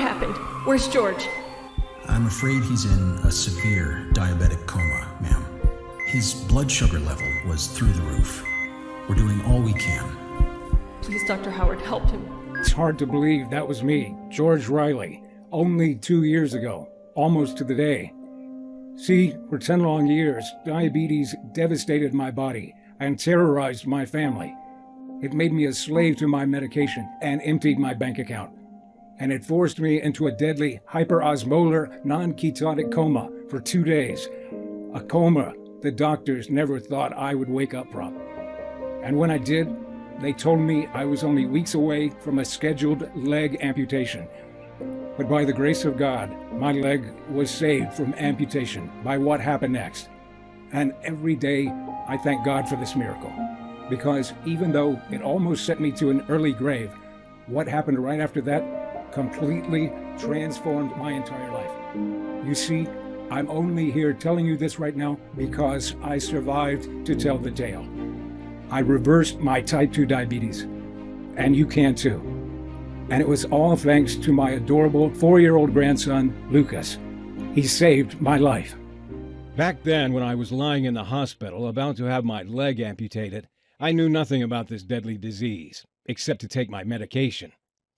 happened? Where's George? I'm afraid he's in a severe diabetic coma, ma'am. His blood sugar level was through the roof. We're doing all we can. Please, Dr. Howard, help him. It's hard to believe that was me, George Riley, only 2 years ago, almost to the day. See, for 10 long years, diabetes devastated my body and terrorized my family. It made me a slave to my medication and emptied my bank account. And it forced me into a deadly hyperosmolar non-ketotic coma for 2 days. A coma the doctors never thought I would wake up from. And when I did, they told me I was only weeks away from a scheduled leg amputation. But by the grace of God, my leg was saved from amputation by what happened next. And every day, I thank God for this miracle. Because even though it almost sent me to an early grave, what happened right after that completely transformed my entire life. You see, I'm only here telling you this right now because I survived to tell the tale. I reversed my type 2 diabetes, and you can too. And it was all thanks to my adorable 4-year-old grandson, Lucas. He saved my life. Back then, when I was lying in the hospital about to have my leg amputated, I knew nothing about this deadly disease, except to take my medication.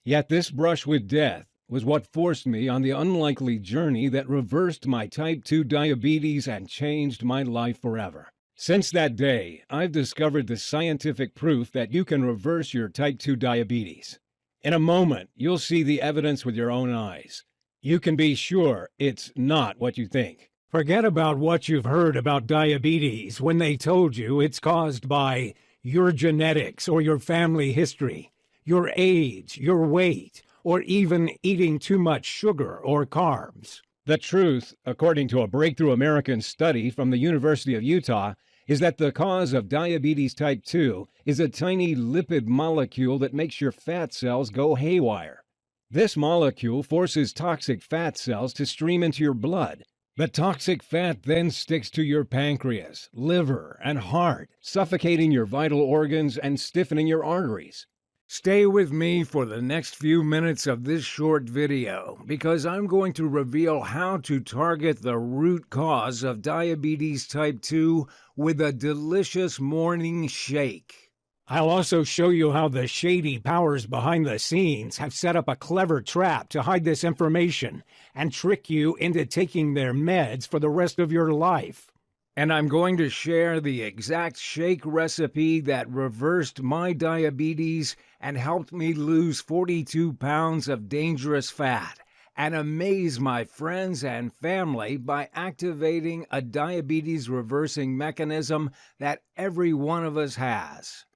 Yet this brush with death was what forced me on the unlikely journey that reversed my type 2 diabetes and changed my life forever. Since that day, I've discovered the scientific proof that you can reverse your type 2 diabetes. In a moment, you'll see the evidence with your own eyes. You can be sure it's not what you think. Forget about what you've heard about diabetes when they told you it's caused by your genetics or your family history, your age, your weight, or even eating too much sugar or carbs. The truth, according to a breakthrough American study from the University of Utah, is that the cause of diabetes type 2 is a tiny lipid molecule that makes your fat cells go haywire. This molecule forces toxic fat cells to stream into your blood. The toxic fat then sticks to your pancreas, liver, and heart, suffocating your vital organs and stiffening your arteries. Stay with me for the next few minutes of this short video, because I'm going to reveal how to target the root cause of diabetes type 2 with a delicious morning shake. I'll also show you how the shady powers behind the scenes have set up a clever trap to hide this information and trick you into taking their meds for the rest of your life. And I'm going to share the exact shake recipe that reversed my diabetes and helped me lose 42 pounds of dangerous fat and amaze my friends and family by activating a diabetes reversing mechanism that every one of us has.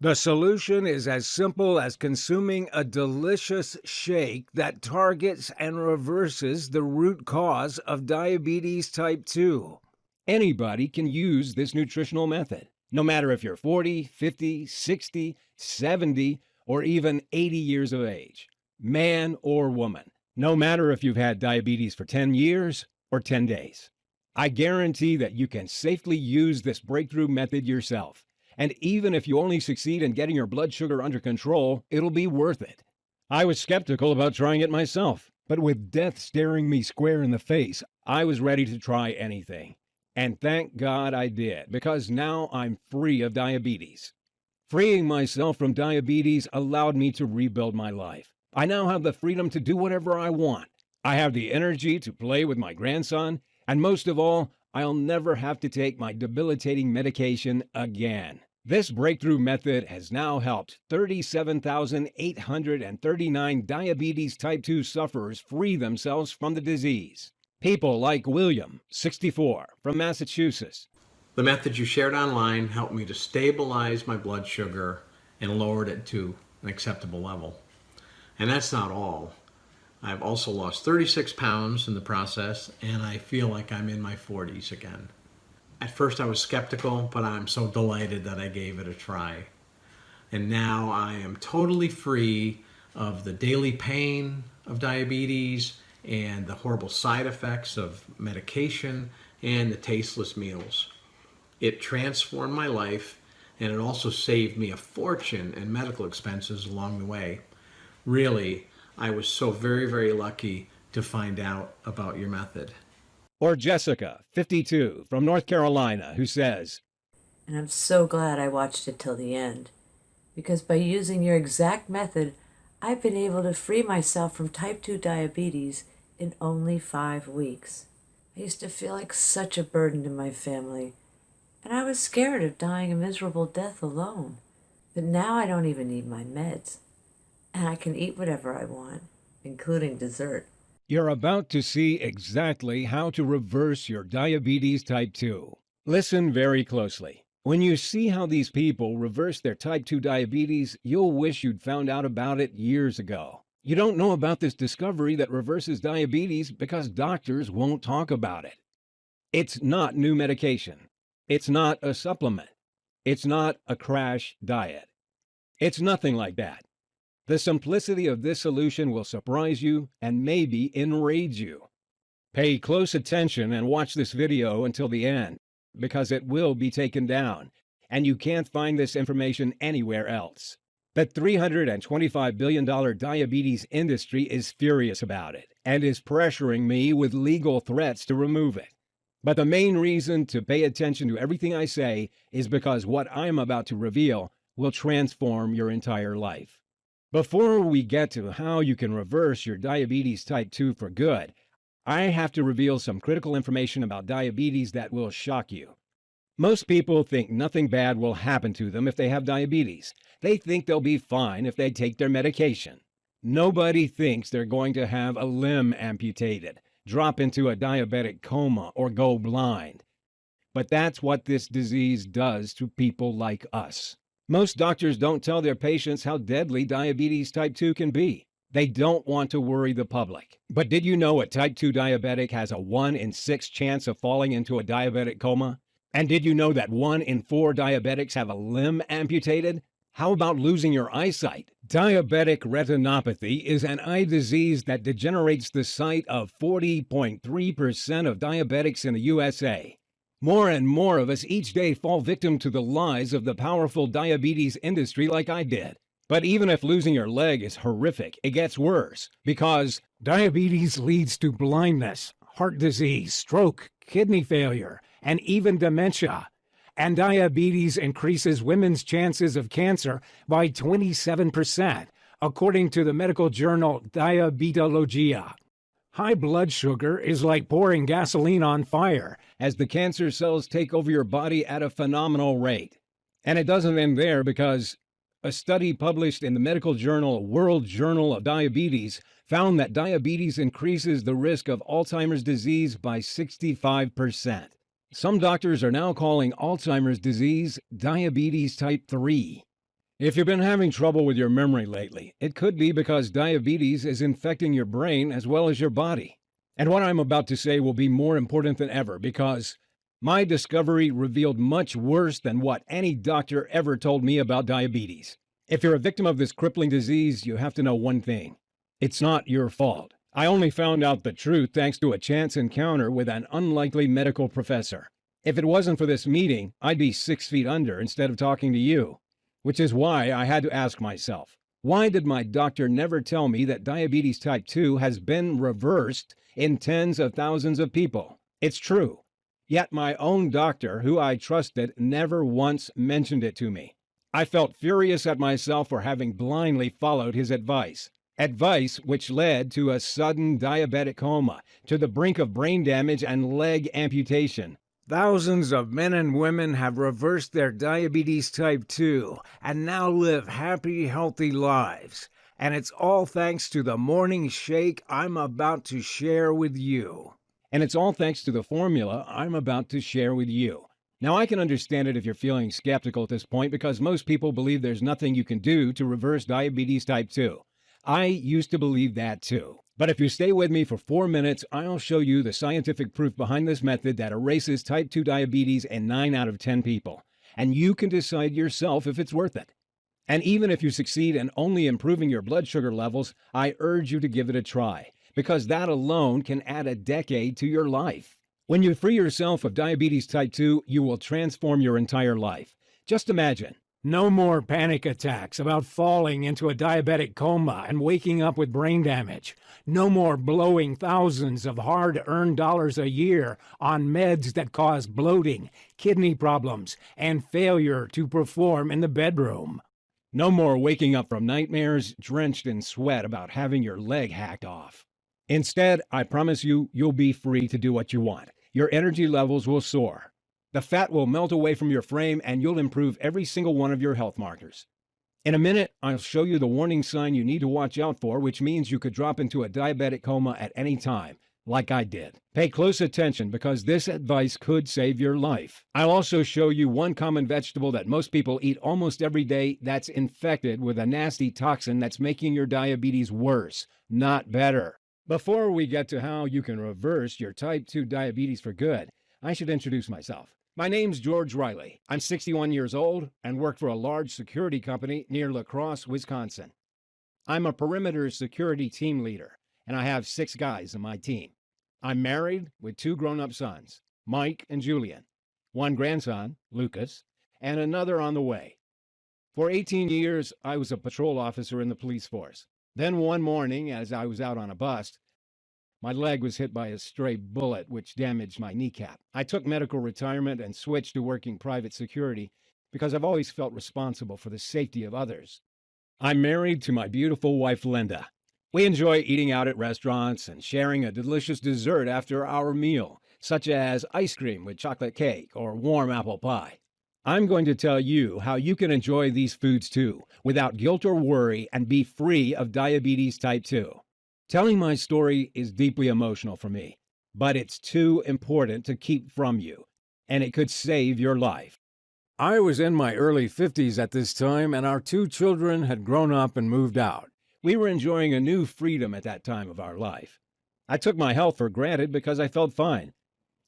The solution is as simple as consuming a delicious shake that targets and reverses the root cause of diabetes type 2. Anybody can use this nutritional method, no matter if you're 40, 50, 60, 70, or even 80 years of age, man or woman, no matter if you've had diabetes for 10 years or 10 days. I guarantee that you can safely use this breakthrough method yourself. And even if you only succeed in getting your blood sugar under control, it'll be worth it. I was skeptical about trying it myself, but with death staring me square in the face, I was ready to try anything. And thank God I did, because now I'm free of diabetes. Freeing myself from diabetes allowed me to rebuild my life. I now have the freedom to do whatever I want. I have the energy to play with my grandson, and most of all, I'll never have to take my debilitating medication again. This breakthrough method has now helped 37,839 diabetes type 2 sufferers free themselves from the disease. People like William, 64, from Massachusetts. The method you shared online helped me to stabilize my blood sugar and lowered it to an acceptable level. And that's not all. I've also lost 36 pounds in the process, and I feel like I'm in my 40s again. At first I was skeptical, but I'm so delighted that I gave it a try. And now I am totally free of the daily pain of diabetes and the horrible side effects of medication and the tasteless meals. It transformed my life, and it also saved me a fortune in medical expenses along the way. Really, I was so very, very lucky to find out about your method. Or Jessica, 52, from North Carolina, who says, And I'm so glad I watched it till the end, because by using your exact method, I've been able to free myself from type 2 diabetes in only 5 weeks. I used to feel like such a burden to my family, and I was scared of dying a miserable death alone. But now I don't even need my meds, and I can eat whatever I want, including dessert. you're about to see exactly how to reverse your diabetes type 2. Listen very closely. When you see how these people reverse their type 2 diabetes, you'll wish you'd found out about it years ago. You don't know about this discovery that reverses diabetes because doctors won't talk about it. It's not new medication. It's not a supplement. It's not a crash diet. It's nothing like that. The simplicity of this solution will surprise you and maybe enrage you. Pay close attention and watch this video until the end, because it will be taken down, and you can't find this information anywhere else. The $325 billion diabetes industry is furious about it and is pressuring me with legal threats to remove it. But the main reason to pay attention to everything I say is because what I'm about to reveal will transform your entire life. Before we get to how you can reverse your diabetes type 2 for good, I have to reveal some critical information about diabetes that will shock you. Most people think nothing bad will happen to them if they have diabetes. They think they'll be fine if they take their medication. Nobody thinks they're going to have a limb amputated, drop into a diabetic coma, or go blind. But that's what this disease does to people like us. Most doctors don't tell their patients how deadly diabetes type 2 can be. They don't want to worry the public. But did you know a type 2 diabetic has a 1 in 6 chance of falling into a diabetic coma? And did you know that 1 in 4 diabetics have a limb amputated? How about losing your eyesight? Diabetic retinopathy is an eye disease that degenerates the sight of 40.3% of diabetics in the USA. More and more of us each day fall victim to the lies of the powerful diabetes industry like I did. But even if losing your leg is horrific, it gets worse, because Diabetes leads to blindness, heart disease, stroke, kidney failure, and even dementia. And diabetes increases women's chances of cancer by 27%, according to the medical journal Diabetologia. High blood sugar is like pouring gasoline on fire, as the cancer cells take over your body at a phenomenal rate. And it doesn't end there, because a study published in the medical journal World Journal of Diabetes found that diabetes increases the risk of Alzheimer's disease by 65%. Some doctors are now calling Alzheimer's disease diabetes type 3. If you've been having trouble with your memory lately, it could be because diabetes is infecting your brain as well as your body. And what I'm about to say will be more important than ever, because my discovery revealed much worse than what any doctor ever told me about diabetes. If you're a victim of this crippling disease, you have to know one thing. It's not your fault. I only found out the truth thanks to a chance encounter with an unlikely medical professor. If it wasn't for this meeting, I'd be 6 feet under instead of talking to you. Which is why I had to ask myself, why did my doctor never tell me that diabetes type 2 has been reversed in tens of thousands of people? It's true. Yet my own doctor, who I trusted, never once mentioned it to me. I felt furious at myself for having blindly followed his advice. Advice which led to a sudden diabetic coma, to the brink of brain damage and leg amputation. Thousands of men and women have reversed their diabetes type 2 and now live happy, healthy lives. And it's all thanks to the morning shake I'm about to share with you. And it's all thanks to the formula I'm about to share with you. Now, I can understand it if you're feeling skeptical at this point, because most people believe there's nothing you can do to reverse diabetes type 2. I used to believe that too. But if you stay with me for 4 minutes, I'll show you the scientific proof behind this method that erases type 2 diabetes in 9 out of 10 people. And you can decide yourself if it's worth it. And even if you succeed in only improving your blood sugar levels, I urge you to give it a try, because that alone can add a decade to your life. When you free yourself of diabetes type 2, you will transform your entire life. Just imagine, No more panic attacks about falling into a diabetic coma and waking up with brain damage. No more blowing thousands of hard-earned dollars a year on meds that cause bloating, kidney problems, and failure to perform in the bedroom. No more waking up from nightmares drenched in sweat about having your leg hacked off. Instead, I promise you, you'll be free to do what you want. Your energy levels will soar. The fat will melt away from your frame and you'll improve every single one of your health markers. In a minute, I'll show you the warning sign you need to watch out for, which means you could drop into a diabetic coma at any time, like I did. Pay close attention because this advice could save your life. I'll also show you one common vegetable that most people eat almost every day that's infected with a nasty toxin that's making your diabetes worse, not better. Before we get to how you can reverse your type 2 diabetes for good, I should introduce myself. My name's George Riley. I'm 61 years old and work for a large security company near La Crosse, Wisconsin. I'm a perimeter security team leader, and I have 6 guys on my team. I'm married with 2 grown-up sons, Mike and Julian, 1 grandson, Lucas, and another on the way. For 18 years, I was a patrol officer in the police force. Then one morning, as I was out on a bust, my leg was hit by a stray bullet which damaged my kneecap. I took medical retirement and switched to working private security because I've always felt responsible for the safety of others. I'm married to my beautiful wife, Linda. We enjoy eating out at restaurants and sharing a delicious dessert after our meal, such as ice cream with chocolate cake or warm apple pie. I'm going to tell you how you can enjoy these foods too, without guilt or worry, and be free of diabetes type 2. Telling my story is deeply emotional for me, but it's too important to keep from you, and it could save your life. I was in my early 50s at this time, and our 2 children had grown up and moved out. We were enjoying a new freedom at that time of our life. I took my health for granted because I felt fine.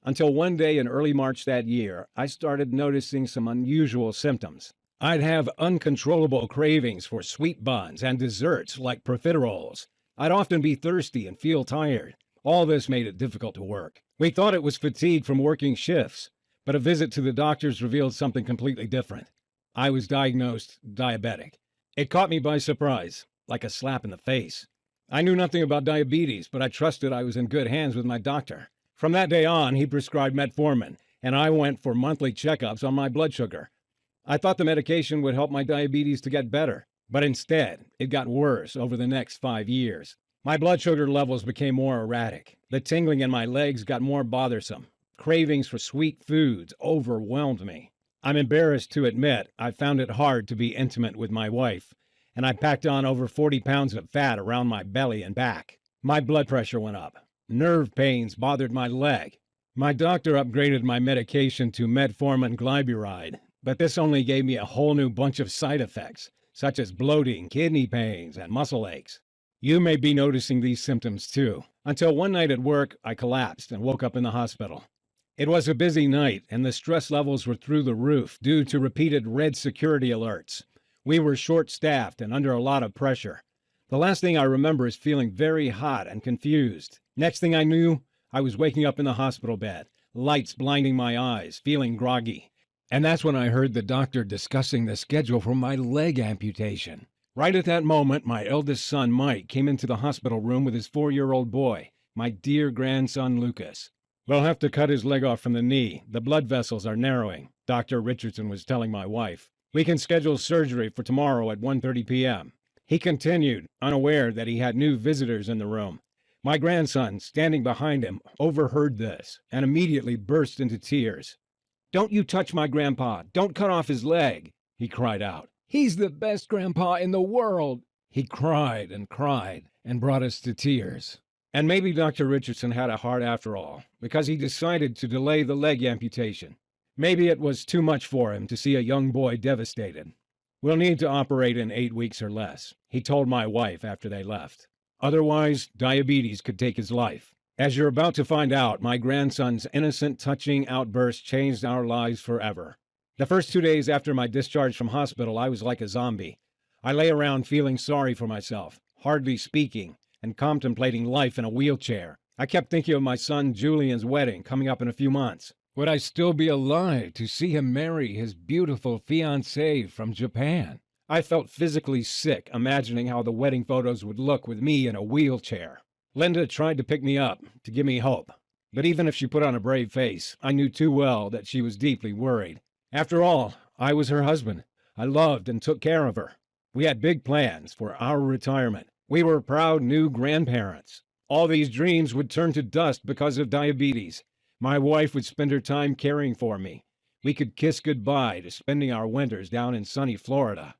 Until one day in early March that year, I started noticing some unusual symptoms. I'd have uncontrollable cravings for sweet buns and desserts like profiteroles. I'd often be thirsty and feel tired. All this made it difficult to work. We thought it was fatigue from working shifts, but a visit to the doctors revealed something completely different. I was diagnosed diabetic. It caught me by surprise, like a slap in the face. I knew nothing about diabetes, but I trusted I was in good hands with my doctor. From that day on, he prescribed metformin, and I went for monthly checkups on my blood sugar. I thought the medication would help my diabetes to get better. But instead, it got worse over the next 5 years. My blood sugar levels became more erratic. The tingling in my legs got more bothersome. Cravings for sweet foods overwhelmed me. I'm embarrassed to admit I found it hard to be intimate with my wife, and I packed on over 40 pounds of fat around my belly and back. My blood pressure went up. Nerve pains bothered my leg. My doctor upgraded my medication to metformin glyburide, but this only gave me a whole new bunch of side effects, such as bloating, kidney pains, and muscle aches. You may be noticing these symptoms too. Until one night at work, I collapsed and woke up in the hospital. It was a busy night, and the stress levels were through the roof due to repeated red security alerts. We were short-staffed and under a lot of pressure. The last thing I remember is feeling very hot and confused. Next thing I knew, I was waking up in the hospital bed, lights blinding my eyes, feeling groggy. And that's when I heard the doctor discussing the schedule for my leg amputation. Right at that moment, my eldest son, Mike, came into the hospital room with his 4-year-old boy, my dear grandson, Lucas. We'll have to cut his leg off from the knee. The blood vessels are narrowing, Dr. Richardson was telling my wife. We can schedule surgery for tomorrow at 1:30 p.m. He continued, unaware that he had new visitors in the room. My grandson, standing behind him, overheard this and immediately burst into tears. "Don't you touch my grandpa. Don't cut off his leg," he cried out. "He's the best grandpa in the world." He cried and brought us to tears. And maybe Dr. Richardson had a heart after all, because he decided to delay the leg amputation. Maybe it was too much for him to see a young boy devastated. "We'll need to operate in 8 weeks or less," he told my wife after they left. "Otherwise, diabetes could take his life." As you're about to find out, my grandson's innocent, touching outburst changed our lives forever. The first 2 days after my discharge from hospital, I was like a zombie. I lay around feeling sorry for myself, hardly speaking, and contemplating life in a wheelchair. I kept thinking of my son Julian's wedding coming up in a few months. Would I still be alive to see him marry his beautiful fiancée from Japan? I felt physically sick imagining how the wedding photos would look with me in a wheelchair. Linda tried to pick me up, to give me hope. But even if she put on a brave face, I knew too well that she was deeply worried. After all, I was her husband. I loved and took care of her. We had big plans for our retirement. We were proud new grandparents. All these dreams would turn to dust because of diabetes. My wife would spend her time caring for me. We could kiss goodbye to spending our winters down in sunny Florida.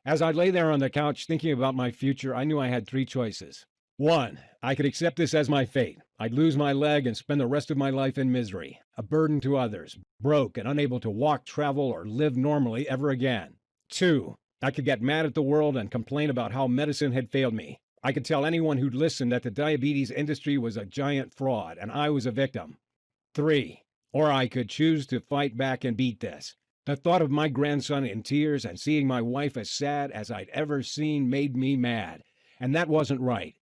As I lay there on the couch thinking about my future, I knew I had three choices. 1, I could accept this as my fate. I'd lose my leg and spend the rest of my life in misery, a burden to others, broke and unable to walk, travel, or live normally ever again. 2, I could get mad at the world and complain about how medicine had failed me. I could tell anyone who'd listen that the diabetes industry was a giant fraud and I was a victim. 3, or I could choose to fight back and beat this. The thought of my grandson in tears and seeing my wife as sad as I'd ever seen made me mad, and that wasn't right.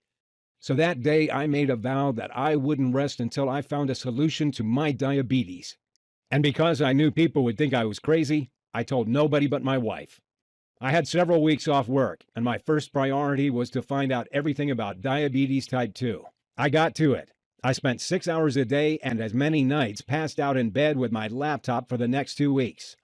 So that day I made a vow that I wouldn't rest until I found a solution to my diabetes. And because I knew people would think I was crazy, I told nobody but my wife. I had several weeks off work, and my first priority was to find out everything about diabetes type 2. I got to it. I spent 6 hours a day and as many nights passed out in bed with my laptop for the next 2 weeks.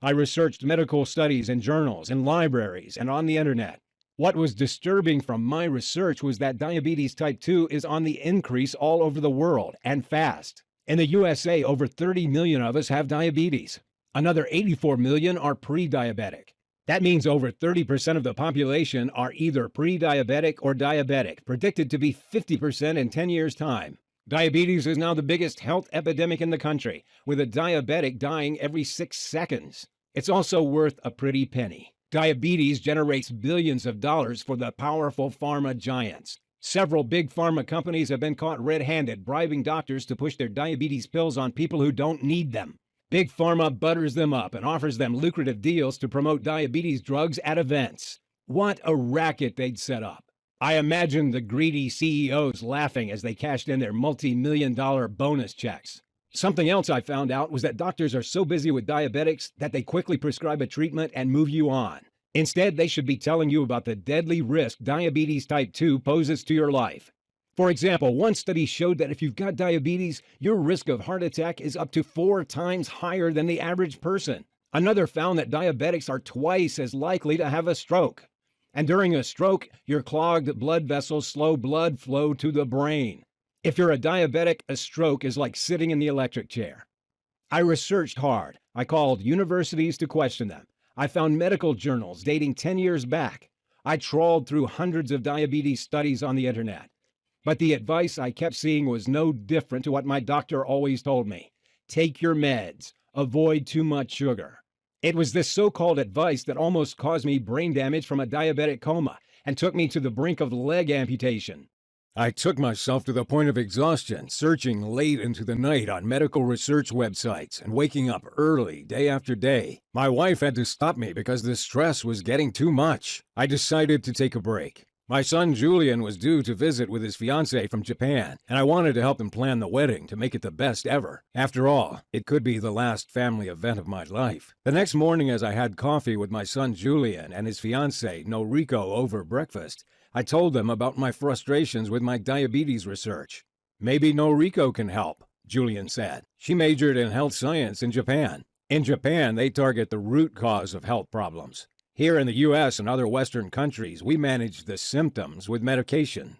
I researched medical studies in journals, in libraries, and on the internet. What was disturbing from my research was that diabetes type 2 is on the increase all over the world, and fast. In the USA, over 30 million of us have diabetes. Another 84 million are pre-diabetic. That means over 30% of the population are either pre-diabetic or diabetic, predicted to be 50% in 10 years' time. Diabetes is now the biggest health epidemic in the country, with a diabetic dying every 6 seconds. It's also worth a pretty penny. Diabetes generates billions of dollars for the powerful pharma giants. Several big pharma companies have been caught red-handed bribing doctors to push their diabetes pills on people who don't need them. Big pharma butters them up and offers them lucrative deals to promote diabetes drugs at events. What a racket they'd set up. I imagine the greedy CEOs laughing as they cashed in their multi-million-dollar bonus checks. Something else I found out was that doctors are so busy with diabetics that they quickly prescribe a treatment and move you on. Instead, they should be telling you about the deadly risk diabetes type 2 poses to your life. For example, one study showed that if you've got diabetes, your risk of heart attack is up to 4 times higher than the average person. Another found that diabetics are twice as likely to have a stroke. And during a stroke, your clogged blood vessels slow blood flow to the brain. If you're a diabetic, a stroke is like sitting in the electric chair. I researched hard. I called universities to question them. I found medical journals dating 10 years back. I trawled through hundreds of diabetes studies on the internet. But the advice I kept seeing was no different to what my doctor always told me. Take your meds. Avoid too much sugar. It was this so-called advice that almost caused me brain damage from a diabetic coma and took me to the brink of leg amputation. I took myself to the point of exhaustion, searching late into the night on medical research websites and waking up early day after day. My wife had to stop me because the stress was getting too much. I decided to take a break. My son Julian was due to visit with his fiancée from Japan, and I wanted to help him plan the wedding to make it the best ever. After all, it could be the last family event of my life. The next morning, as I had coffee with my son Julian and his fiancée Noriko over breakfast, I told them about my frustrations with my diabetes research. Maybe Noriko can help, Julian said. She majored in health science in Japan. In Japan, they target the root cause of health problems. Here in the U.S. and other Western countries, we manage the symptoms with medication.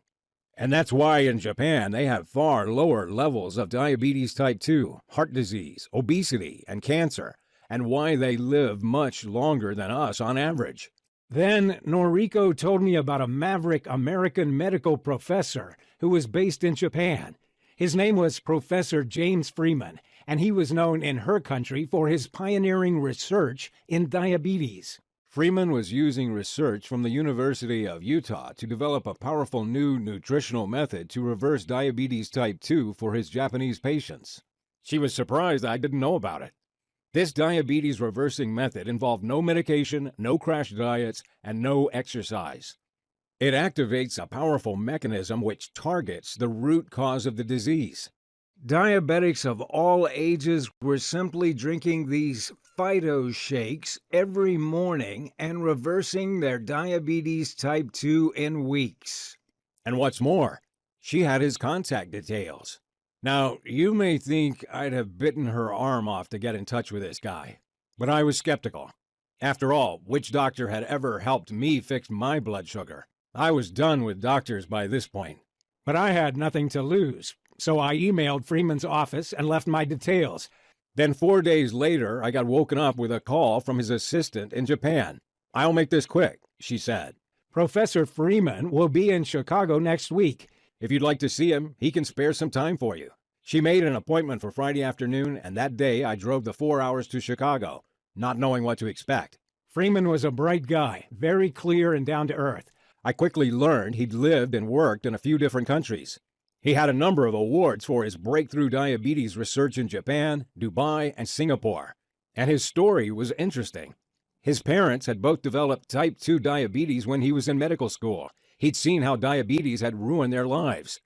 And that's why in Japan, they have far lower levels of diabetes type 2, heart disease, obesity, and cancer, and why they live much longer than us on average. Then Noriko told me about a maverick American medical professor who was based in Japan. His name was Professor James Freeman, and he was known in her country for his pioneering research in diabetes. Freeman was using research from the University of Utah to develop a powerful new nutritional method to reverse diabetes type 2 for his Japanese patients. She was surprised I didn't know about it. This diabetes reversing method involved no medication, no crash diets, and no exercise. It activates a powerful mechanism which targets the root cause of the disease. Diabetics of all ages were simply drinking these Phyto shakes every morning and reversing their diabetes type 2 in weeks. And what's more, she had his contact details. Now, you may think I'd have bitten her arm off to get in touch with this guy, but I was skeptical. After all, which doctor had ever helped me fix my blood sugar? I was done with doctors by this point. But I had nothing to lose, so I emailed Freeman's office and left my details. Then 4 days later, I got woken up with a call from his assistant in Japan. "I'll make this quick," she said. Professor Freeman will be in Chicago next week. "If you'd like to see him, he can spare some time for you." She made an appointment for Friday afternoon, and that day I drove the 4 hours to Chicago, not knowing what to expect. Freeman was a bright guy, very clear and down to earth. I quickly learned he'd lived and worked in a few different countries. He had a number of awards for his breakthrough diabetes research in Japan, Dubai, and Singapore. And his story was interesting. His parents had both developed type 2 diabetes when he was in medical school. He'd seen how diabetes had ruined their lives.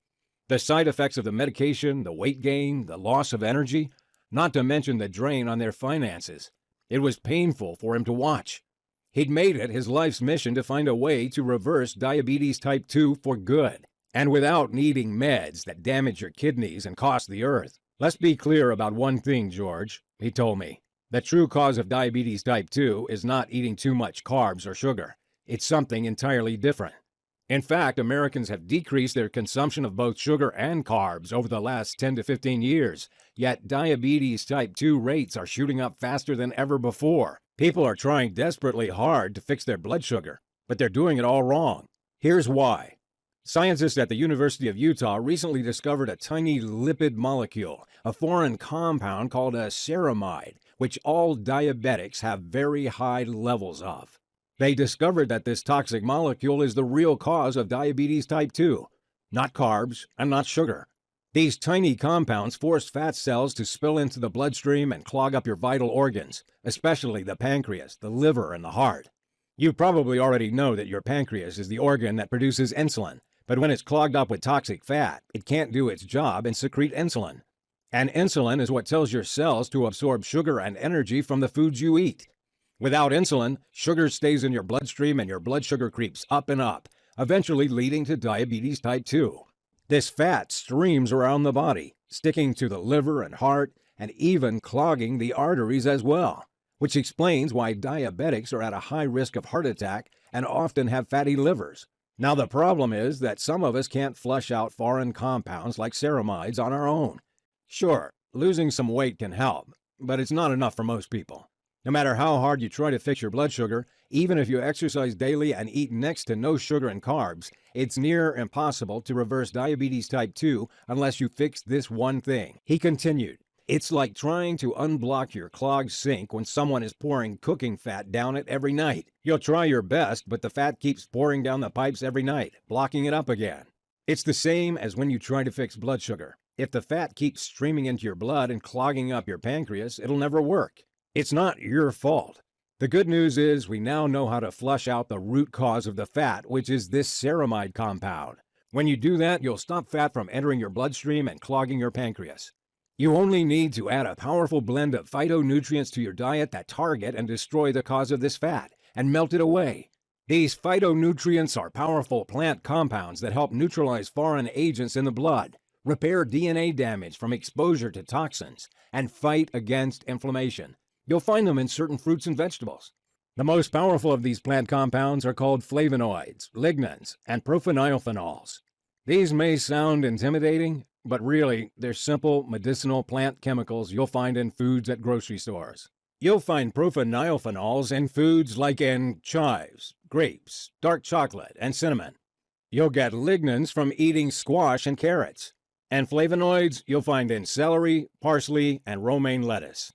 The side effects of the medication, the weight gain, the loss of energy, not to mention the drain on their finances. It was painful for him to watch. He'd made it his life's mission to find a way to reverse diabetes type 2 for good, and without needing meds that damage your kidneys and cost the earth. "Let's be clear about one thing, George," he told me. "The true cause of diabetes type 2 is not eating too much carbs or sugar. It's something entirely different. In fact, Americans have decreased their consumption of both sugar and carbs over the last 10 to 15 years, yet diabetes type 2 rates are shooting up faster than ever before. People are trying desperately hard to fix their blood sugar, but they're doing it all wrong. Here's why. Scientists at the University of Utah recently discovered a tiny lipid molecule, a foreign compound called a ceramide, which all diabetics have very high levels of. They discovered that this toxic molecule is the real cause of diabetes type 2, not carbs and not sugar. These tiny compounds force fat cells to spill into the bloodstream and clog up your vital organs, especially the pancreas, the liver, and the heart. You probably already know that your pancreas is the organ that produces insulin, but when it's clogged up with toxic fat, it can't do its job and secrete insulin. And insulin is what tells your cells to absorb sugar and energy from the foods you eat. Without insulin, sugar stays in your bloodstream and your blood sugar creeps up and up, eventually leading to diabetes type 2. This fat streams around the body, sticking to the liver and heart, and even clogging the arteries as well, which explains why diabetics are at a high risk of heart attack and often have fatty livers. Now the problem is that some of us can't flush out foreign compounds like ceramides on our own. Sure, losing some weight can help, but it's not enough for most people. No matter how hard you try to fix your blood sugar, even if you exercise daily and eat next to no sugar and carbs, it's near impossible to reverse diabetes type 2 unless you fix this one thing. He continued, "It's like trying to unblock your clogged sink when someone is pouring cooking fat down it every night. You'll try your best, but the fat keeps pouring down the pipes every night, blocking it up again. It's the same as when you try to fix blood sugar. If the fat keeps streaming into your blood and clogging up your pancreas, it'll never work. It's not your fault. The good news is we now know how to flush out the root cause of the fat, which is this ceramide compound. When you do that, you'll stop fat from entering your bloodstream and clogging your pancreas. You only need to add a powerful blend of phytonutrients to your diet that target and destroy the cause of this fat and melt it away. These phytonutrients are powerful plant compounds that help neutralize foreign agents in the blood, repair DNA damage from exposure to toxins, and fight against inflammation. You'll find them in certain fruits and vegetables. The most powerful of these plant compounds are called flavonoids, lignans, and prophenols. These may sound intimidating, but really, they're simple medicinal plant chemicals you'll find in foods at grocery stores. You'll find prophenols in foods like in chives, grapes, dark chocolate, and cinnamon. You'll get lignans from eating squash and carrots. And flavonoids you'll find in celery, parsley, and romaine lettuce.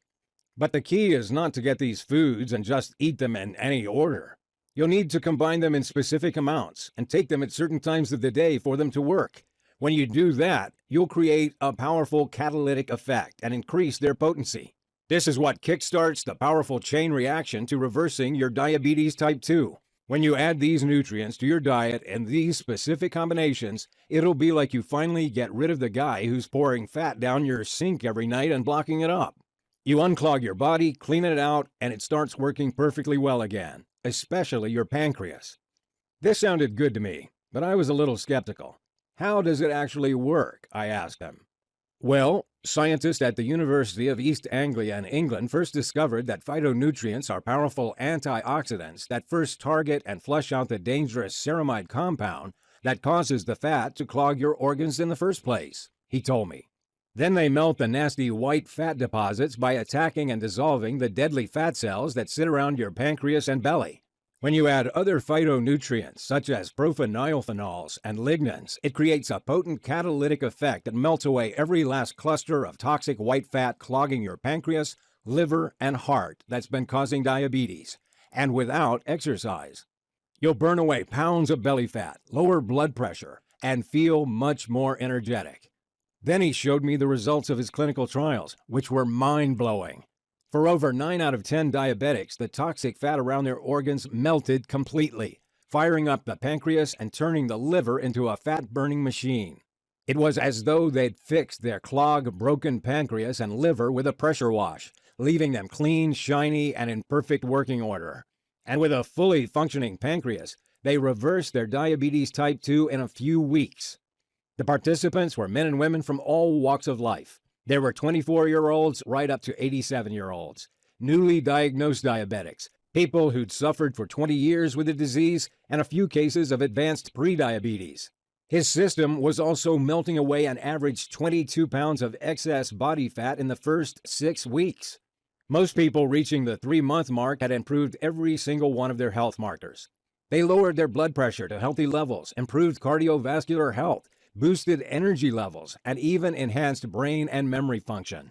But the key is not to get these foods and just eat them in any order. You'll need to combine them in specific amounts and take them at certain times of the day for them to work. When you do that, you'll create a powerful catalytic effect and increase their potency. This is what kickstarts the powerful chain reaction to reversing your diabetes type 2. When you add these nutrients to your diet in these specific combinations, it'll be like you finally get rid of the guy who's pouring fat down your sink every night and blocking it up. You unclog your body, clean it out, and it starts working perfectly well again, especially your pancreas. This sounded good to me, but I was a little skeptical. How does it actually work? I asked him. Well, scientists at the University of East Anglia in England first discovered that phytonutrients are powerful antioxidants that first target and flush out the dangerous ceramide compound that causes the fat to clog your organs in the first place, he told me. Then they melt the nasty white fat deposits by attacking and dissolving the deadly fat cells that sit around your pancreas and belly. When you add other phytonutrients, such as profenylphenols and lignans, it creates a potent catalytic effect that melts away every last cluster of toxic white fat clogging your pancreas, liver, and heart that's been causing diabetes, and without exercise. You'll burn away pounds of belly fat, lower blood pressure, and feel much more energetic. Then he showed me the results of his clinical trials, which were mind-blowing. For over 9 out of 10 diabetics, the toxic fat around their organs melted completely, firing up the pancreas and turning the liver into a fat-burning machine. It was as though they'd fixed their clogged, broken pancreas and liver with a pressure wash, leaving them clean, shiny, and in perfect working order. And with a fully functioning pancreas, they reversed their diabetes type 2 in a few weeks. The participants were men and women from all walks of life. There were 24-year-olds right up to 87-year-olds, newly diagnosed diabetics, people who'd suffered for 20 years with the disease, and a few cases of advanced prediabetes. His system was also melting away an average 22 pounds of excess body fat in the first 6 weeks. Most people reaching the 3-month mark had improved every single one of their health markers. They lowered their blood pressure to healthy levels, improved cardiovascular health, boosted energy levels, and even enhanced brain and memory function.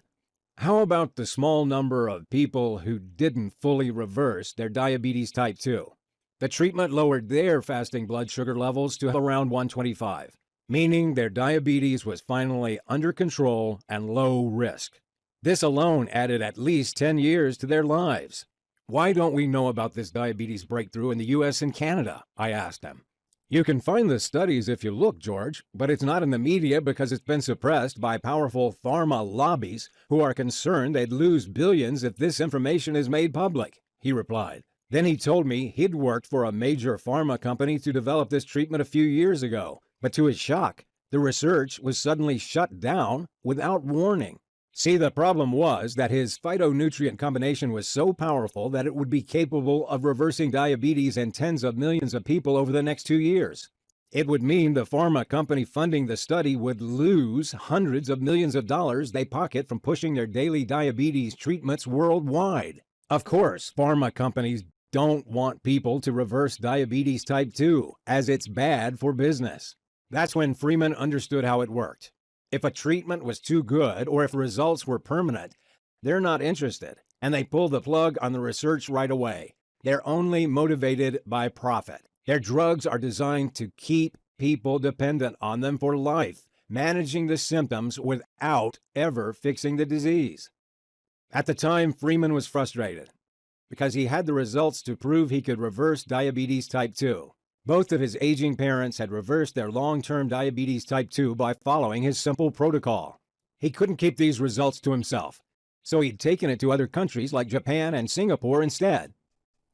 How about the small number of people who didn't fully reverse their diabetes type 2? The treatment lowered their fasting blood sugar levels to around 125, meaning their diabetes was finally under control and low risk. This alone added at least 10 years to their lives. Why don't we know about this diabetes breakthrough in the US and Canada? I asked him. You can find the studies if you look, George, but it's not in the media because it's been suppressed by powerful pharma lobbies who are concerned they'd lose billions if this information is made public, he replied. Then he told me he'd worked for a major pharma company to develop this treatment a few years ago, but to his shock, the research was suddenly shut down without warning. See, the problem was that his phytonutrient combination was so powerful that it would be capable of reversing diabetes in tens of millions of people over the next 2 years. It would mean the pharma company funding the study would lose hundreds of millions of dollars they pocket from pushing their daily diabetes treatments worldwide. Of course, pharma companies don't want people to reverse diabetes type 2, as it's bad for business. That's when Freeman understood how it worked. If a treatment was too good or if results were permanent, they're not interested, and they pull the plug on the research right away. They're only motivated by profit. Their drugs are designed to keep people dependent on them for life, managing the symptoms without ever fixing the disease. At the time, Freeman was frustrated because he had the results to prove he could reverse diabetes type 2. Both of his aging parents had reversed their long-term diabetes type 2 by following his simple protocol. He couldn't keep these results to himself, so he'd taken it to other countries like Japan and Singapore instead.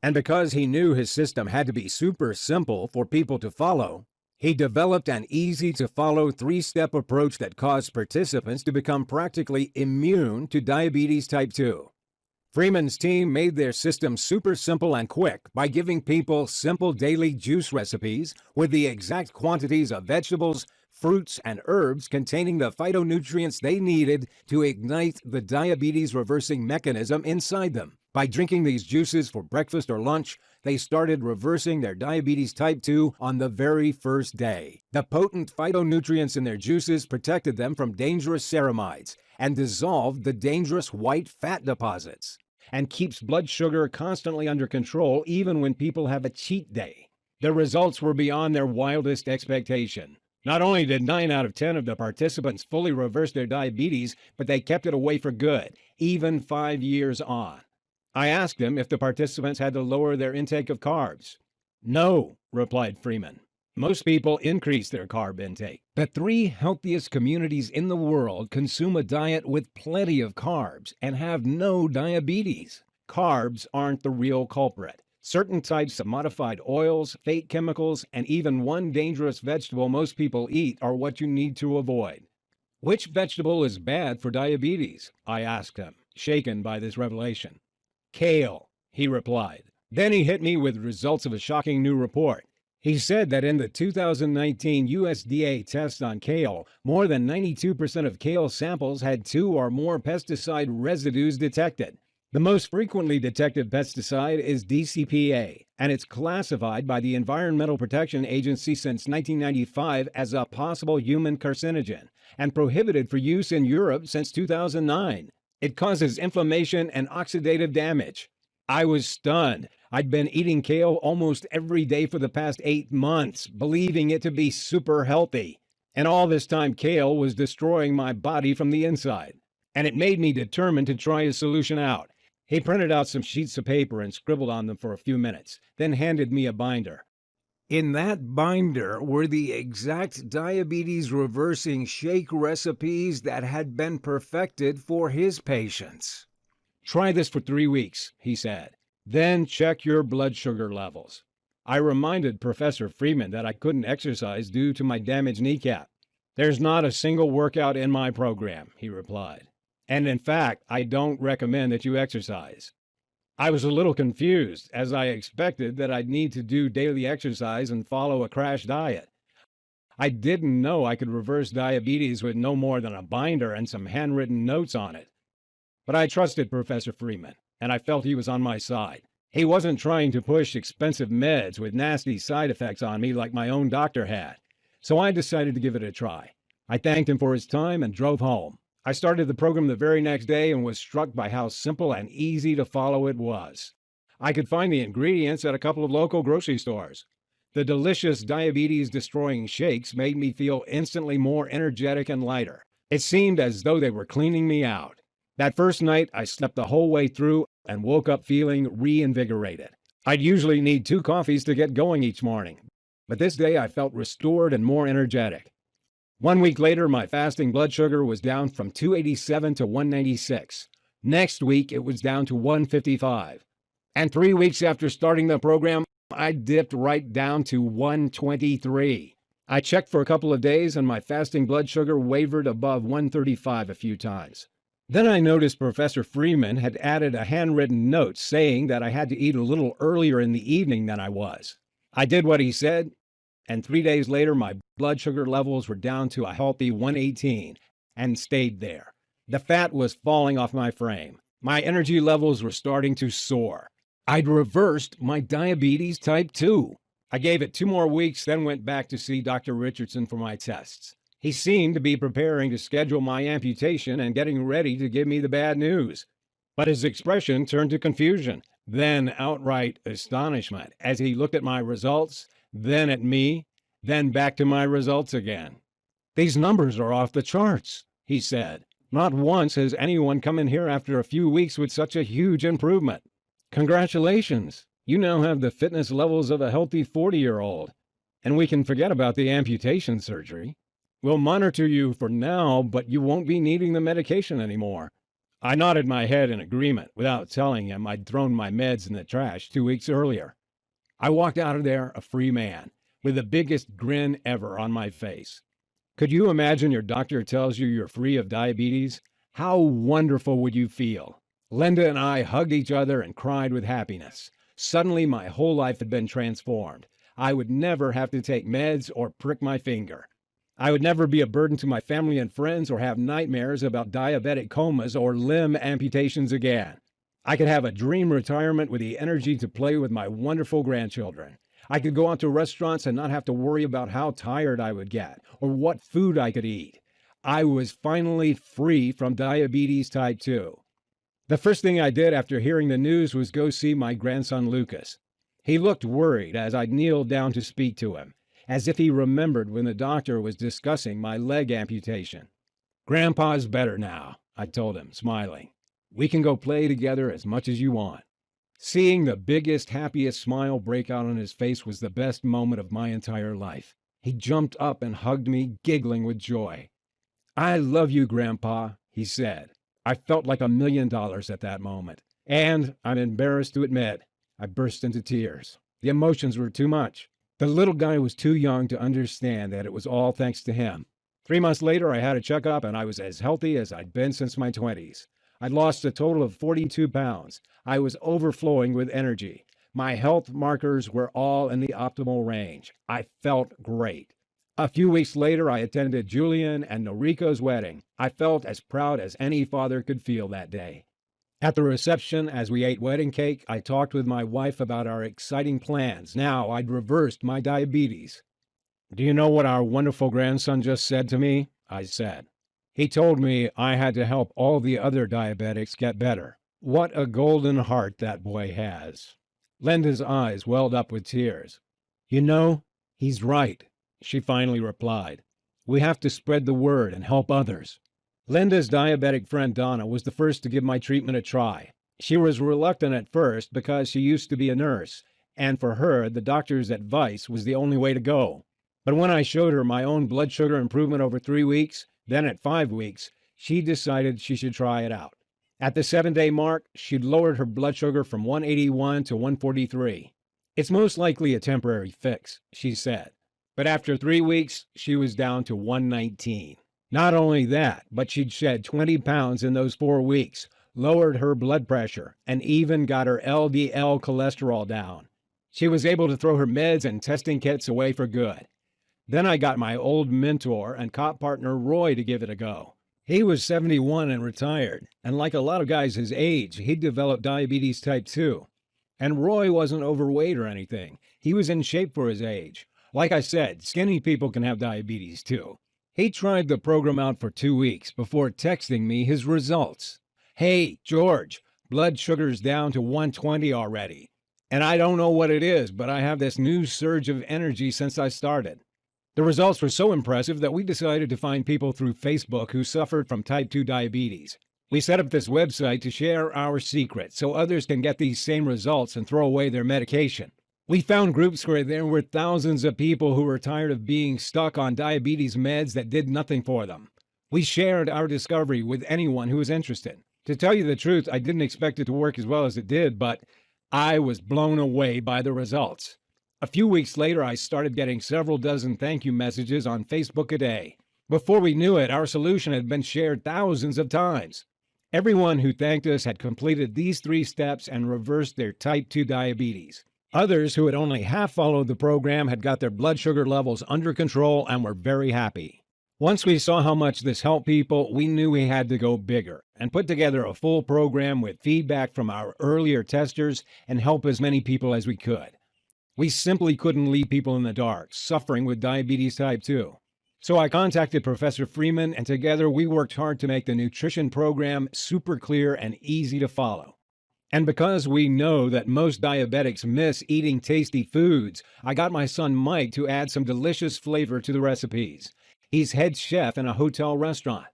And because he knew his system had to be super simple for people to follow, he developed an easy-to-follow 3-step approach that caused participants to become practically immune to diabetes type 2. Freeman's team made their system super simple and quick by giving people simple daily juice recipes with the exact quantities of vegetables, fruits, and herbs containing the phytonutrients they needed to ignite the diabetes-reversing mechanism inside them. By drinking these juices for breakfast or lunch, they started reversing their diabetes type 2 on the very first day. The potent phytonutrients in their juices protected them from dangerous ceramides and dissolved the dangerous white fat deposits, and keeps blood sugar constantly under control even when people have a cheat day. The results were beyond their wildest expectation. Not only did 9 out of 10 of the participants fully reverse their diabetes, but they kept it away for good, even 5 years on. I asked them if the participants had to lower their intake of carbs. No, replied Freeman. Most people increase their carb intake. The three healthiest communities in the world consume a diet with plenty of carbs and have no diabetes. Carbs aren't the real culprit. Certain types of modified oils, fake chemicals, and even one dangerous vegetable most people eat are what you need to avoid. Which vegetable is bad for diabetes? I asked him, shaken by this revelation. Kale, he replied. Then he hit me with results of a shocking new report. He said that in the 2019 USDA test on kale, more than 92% of kale samples had 2 or more pesticide residues detected. The most frequently detected pesticide is DCPA, and it's classified by the Environmental Protection Agency since 1995 as a possible human carcinogen, and prohibited for use in Europe since 2009. It causes inflammation and oxidative damage. I was stunned. I'd been eating kale almost every day for the past 8 months, believing it to be super healthy. And all this time, kale was destroying my body from the inside. And it made me determined to try a solution out. He printed out some sheets of paper and scribbled on them for a few minutes, then handed me a binder. In that binder were the exact diabetes-reversing shake recipes that had been perfected for his patients. Try this for 3 weeks, he said. Then check your blood sugar levels. I reminded Professor Freeman that I couldn't exercise due to my damaged kneecap. There's not a single workout in my program, he replied. And in fact, I don't recommend that you exercise. I was a little confused, as I expected that I'd need to do daily exercise and follow a crash diet. I didn't know I could reverse diabetes with no more than a binder and some handwritten notes on it. But I trusted Professor Freeman, and I felt he was on my side. He wasn't trying to push expensive meds with nasty side effects on me like my own doctor had. So I decided to give it a try. I thanked him for his time and drove home. I started the program the very next day and was struck by how simple and easy to follow it was. I could find the ingredients at a couple of local grocery stores. The delicious diabetes-destroying shakes made me feel instantly more energetic and lighter. It seemed as though they were cleaning me out. That first night, I slept the whole way through and woke up feeling reinvigorated. I'd usually need 2 coffees to get going each morning, but this day I felt restored and more energetic. 1 week later, my fasting blood sugar was down from 287 to 196. Next week, it was down to 155. And 3 weeks after starting the program, I dipped right down to 123. I checked for a couple of days and my fasting blood sugar wavered above 135 a few times. Then I noticed Professor Freeman had added a handwritten note saying that I had to eat a little earlier in the evening than I was. I did what he said, and 3 days later my blood sugar levels were down to a healthy 118 and stayed there. The fat was falling off my frame. My energy levels were starting to soar. I'd reversed my diabetes type 2. I gave it 2 more weeks, then went back to see Dr. Richardson for my tests. He seemed to be preparing to schedule my amputation and getting ready to give me the bad news. But his expression turned to confusion, then outright astonishment as he looked at my results, then at me, then back to my results again. "These numbers are off the charts," he said. "Not once has anyone come in here after a few weeks with such a huge improvement. Congratulations. You now have the fitness levels of a healthy 40-year-old. And we can forget about the amputation surgery. We'll monitor you for now, but you won't be needing the medication anymore." I nodded my head in agreement without telling him I'd thrown my meds in the trash 2 weeks earlier. I walked out of there a free man, with the biggest grin ever on my face. Could you imagine your doctor tells you you're free of diabetes? How wonderful would you feel? Linda and I hugged each other and cried with happiness. Suddenly, my whole life had been transformed. I would never have to take meds or prick my finger. I would never be a burden to my family and friends or have nightmares about diabetic comas or limb amputations again. I could have a dream retirement with the energy to play with my wonderful grandchildren. I could go out to restaurants and not have to worry about how tired I would get or what food I could eat. I was finally free from diabetes type 2. The first thing I did after hearing the news was go see my grandson Lucas. He looked worried as I kneeled down to speak to him, as if he remembered when the doctor was discussing my leg amputation. "Grandpa's better now," I told him, smiling. "We can go play together as much as you want." Seeing the biggest, happiest smile break out on his face was the best moment of my entire life. He jumped up and hugged me, giggling with joy. "I love you, Grandpa," he said. I felt like $1,000,000 at that moment. And, I'm embarrassed to admit, I burst into tears. The emotions were too much. The little guy was too young to understand that it was all thanks to him. 3 months later, I had a checkup and I was as healthy as I'd been since my 20s. I'd lost a total of 42 pounds. I was overflowing with energy. My health markers were all in the optimal range. I felt great. A few weeks later, I attended Julian and Noriko's wedding. I felt as proud as any father could feel that day. At the reception, as we ate wedding cake, I talked with my wife about our exciting plans. Now I'd reversed my diabetes. "Do you know what our wonderful grandson just said to me?" I said. "He told me I had to help all the other diabetics get better. What a golden heart that boy has." Linda's eyes welled up with tears. "You know, he's right," she finally replied. "We have to spread the word and help others." Linda's diabetic friend Donna was the first to give my treatment a try. She was reluctant at first because she used to be a nurse, and for her, the doctor's advice was the only way to go. But when I showed her my own blood sugar improvement over 3 weeks, then at 5 weeks, she decided she should try it out. At the 7-day mark, she'd lowered her blood sugar from 181 to 143. "It's most likely a temporary fix," she said. But after 3 weeks, she was down to 119. Not only that, but she'd shed 20 pounds in those 4 weeks, lowered her blood pressure, and even got her LDL cholesterol down. She was able to throw her meds and testing kits away for good. Then I got my old mentor and cop partner Roy to give it a go. He was 71 and retired, and like a lot of guys his age, he'd developed diabetes type 2. And Roy wasn't overweight or anything. He was in shape for his age. Like I said, skinny people can have diabetes too. He tried the program out for 2 weeks before texting me his results. "Hey, George, blood sugar's down to 120 already. And I don't know what it is, but I have this new surge of energy since I started." The results were so impressive that we decided to find people through Facebook who suffered from type 2 diabetes. We set up this website to share our secrets so others can get these same results and throw away their medication. We found groups where there were thousands of people who were tired of being stuck on diabetes meds that did nothing for them. We shared our discovery with anyone who was interested. To tell you the truth, I didn't expect it to work as well as it did, but I was blown away by the results. A few weeks later, I started getting several dozen thank you messages on Facebook a day. Before we knew it, our solution had been shared thousands of times. Everyone who thanked us had completed these 3 steps and reversed their type 2 diabetes. Others who had only half followed the program had got their blood sugar levels under control and were very happy. Once we saw how much this helped people, we knew we had to go bigger and put together a full program with feedback from our earlier testers and help as many people as we could. We simply couldn't leave people in the dark, suffering with diabetes type 2. So I contacted Professor Freeman, and together we worked hard to make the nutrition program super clear and easy to follow. And because we know that most diabetics miss eating tasty foods, I got my son Mike to add some delicious flavor to the recipes. He's head chef in a hotel restaurant.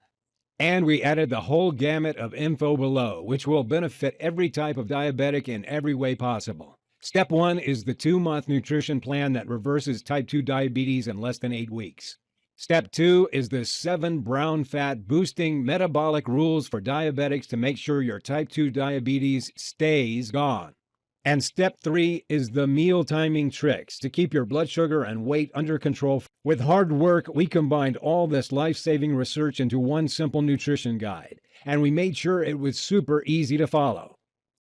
And we added the whole gamut of info below, which will benefit every type of diabetic in every way possible. Step 1 is the 2-month nutrition plan that reverses type 2 diabetes in less than 8 weeks. Step 2 is the 7 brown fat boosting metabolic rules for diabetics to make sure your type 2 diabetes stays gone. And step 3 is the meal timing tricks to keep your blood sugar and weight under control. With hard work, we combined all this life-saving research into one simple nutrition guide, and we made sure it was super easy to follow.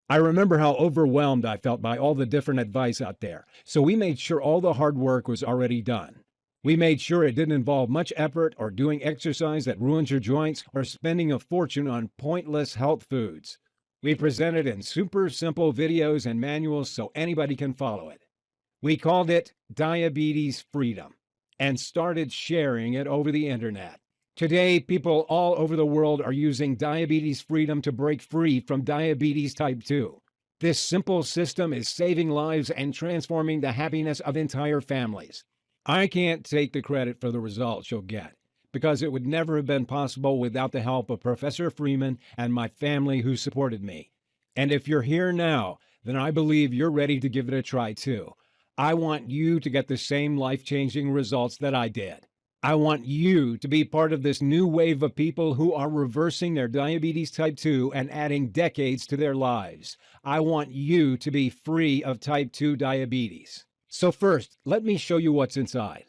I remember how overwhelmed I felt by all the different advice out there, so we made sure all the hard work was already done. We made sure it didn't involve much effort or doing exercise that ruins your joints or spending a fortune on pointless health foods. We present it in super simple videos and manuals so anybody can follow it. We called it Diabetes Freedom and started sharing it over the internet. Today, people all over the world are using Diabetes Freedom to break free from diabetes type 2. This simple system is saving lives and transforming the happiness of entire families. I can't take the credit for the results you'll get, because it would never have been possible without the help of Professor Freeman and my family who supported me. And if you're here now, then I believe you're ready to give it a try too. I want you to get the same life-changing results that I did. I want you to be part of this new wave of people who are reversing their diabetes type 2 and adding decades to their lives. I want you to be free of type 2 diabetes. So first, let me show you what's inside.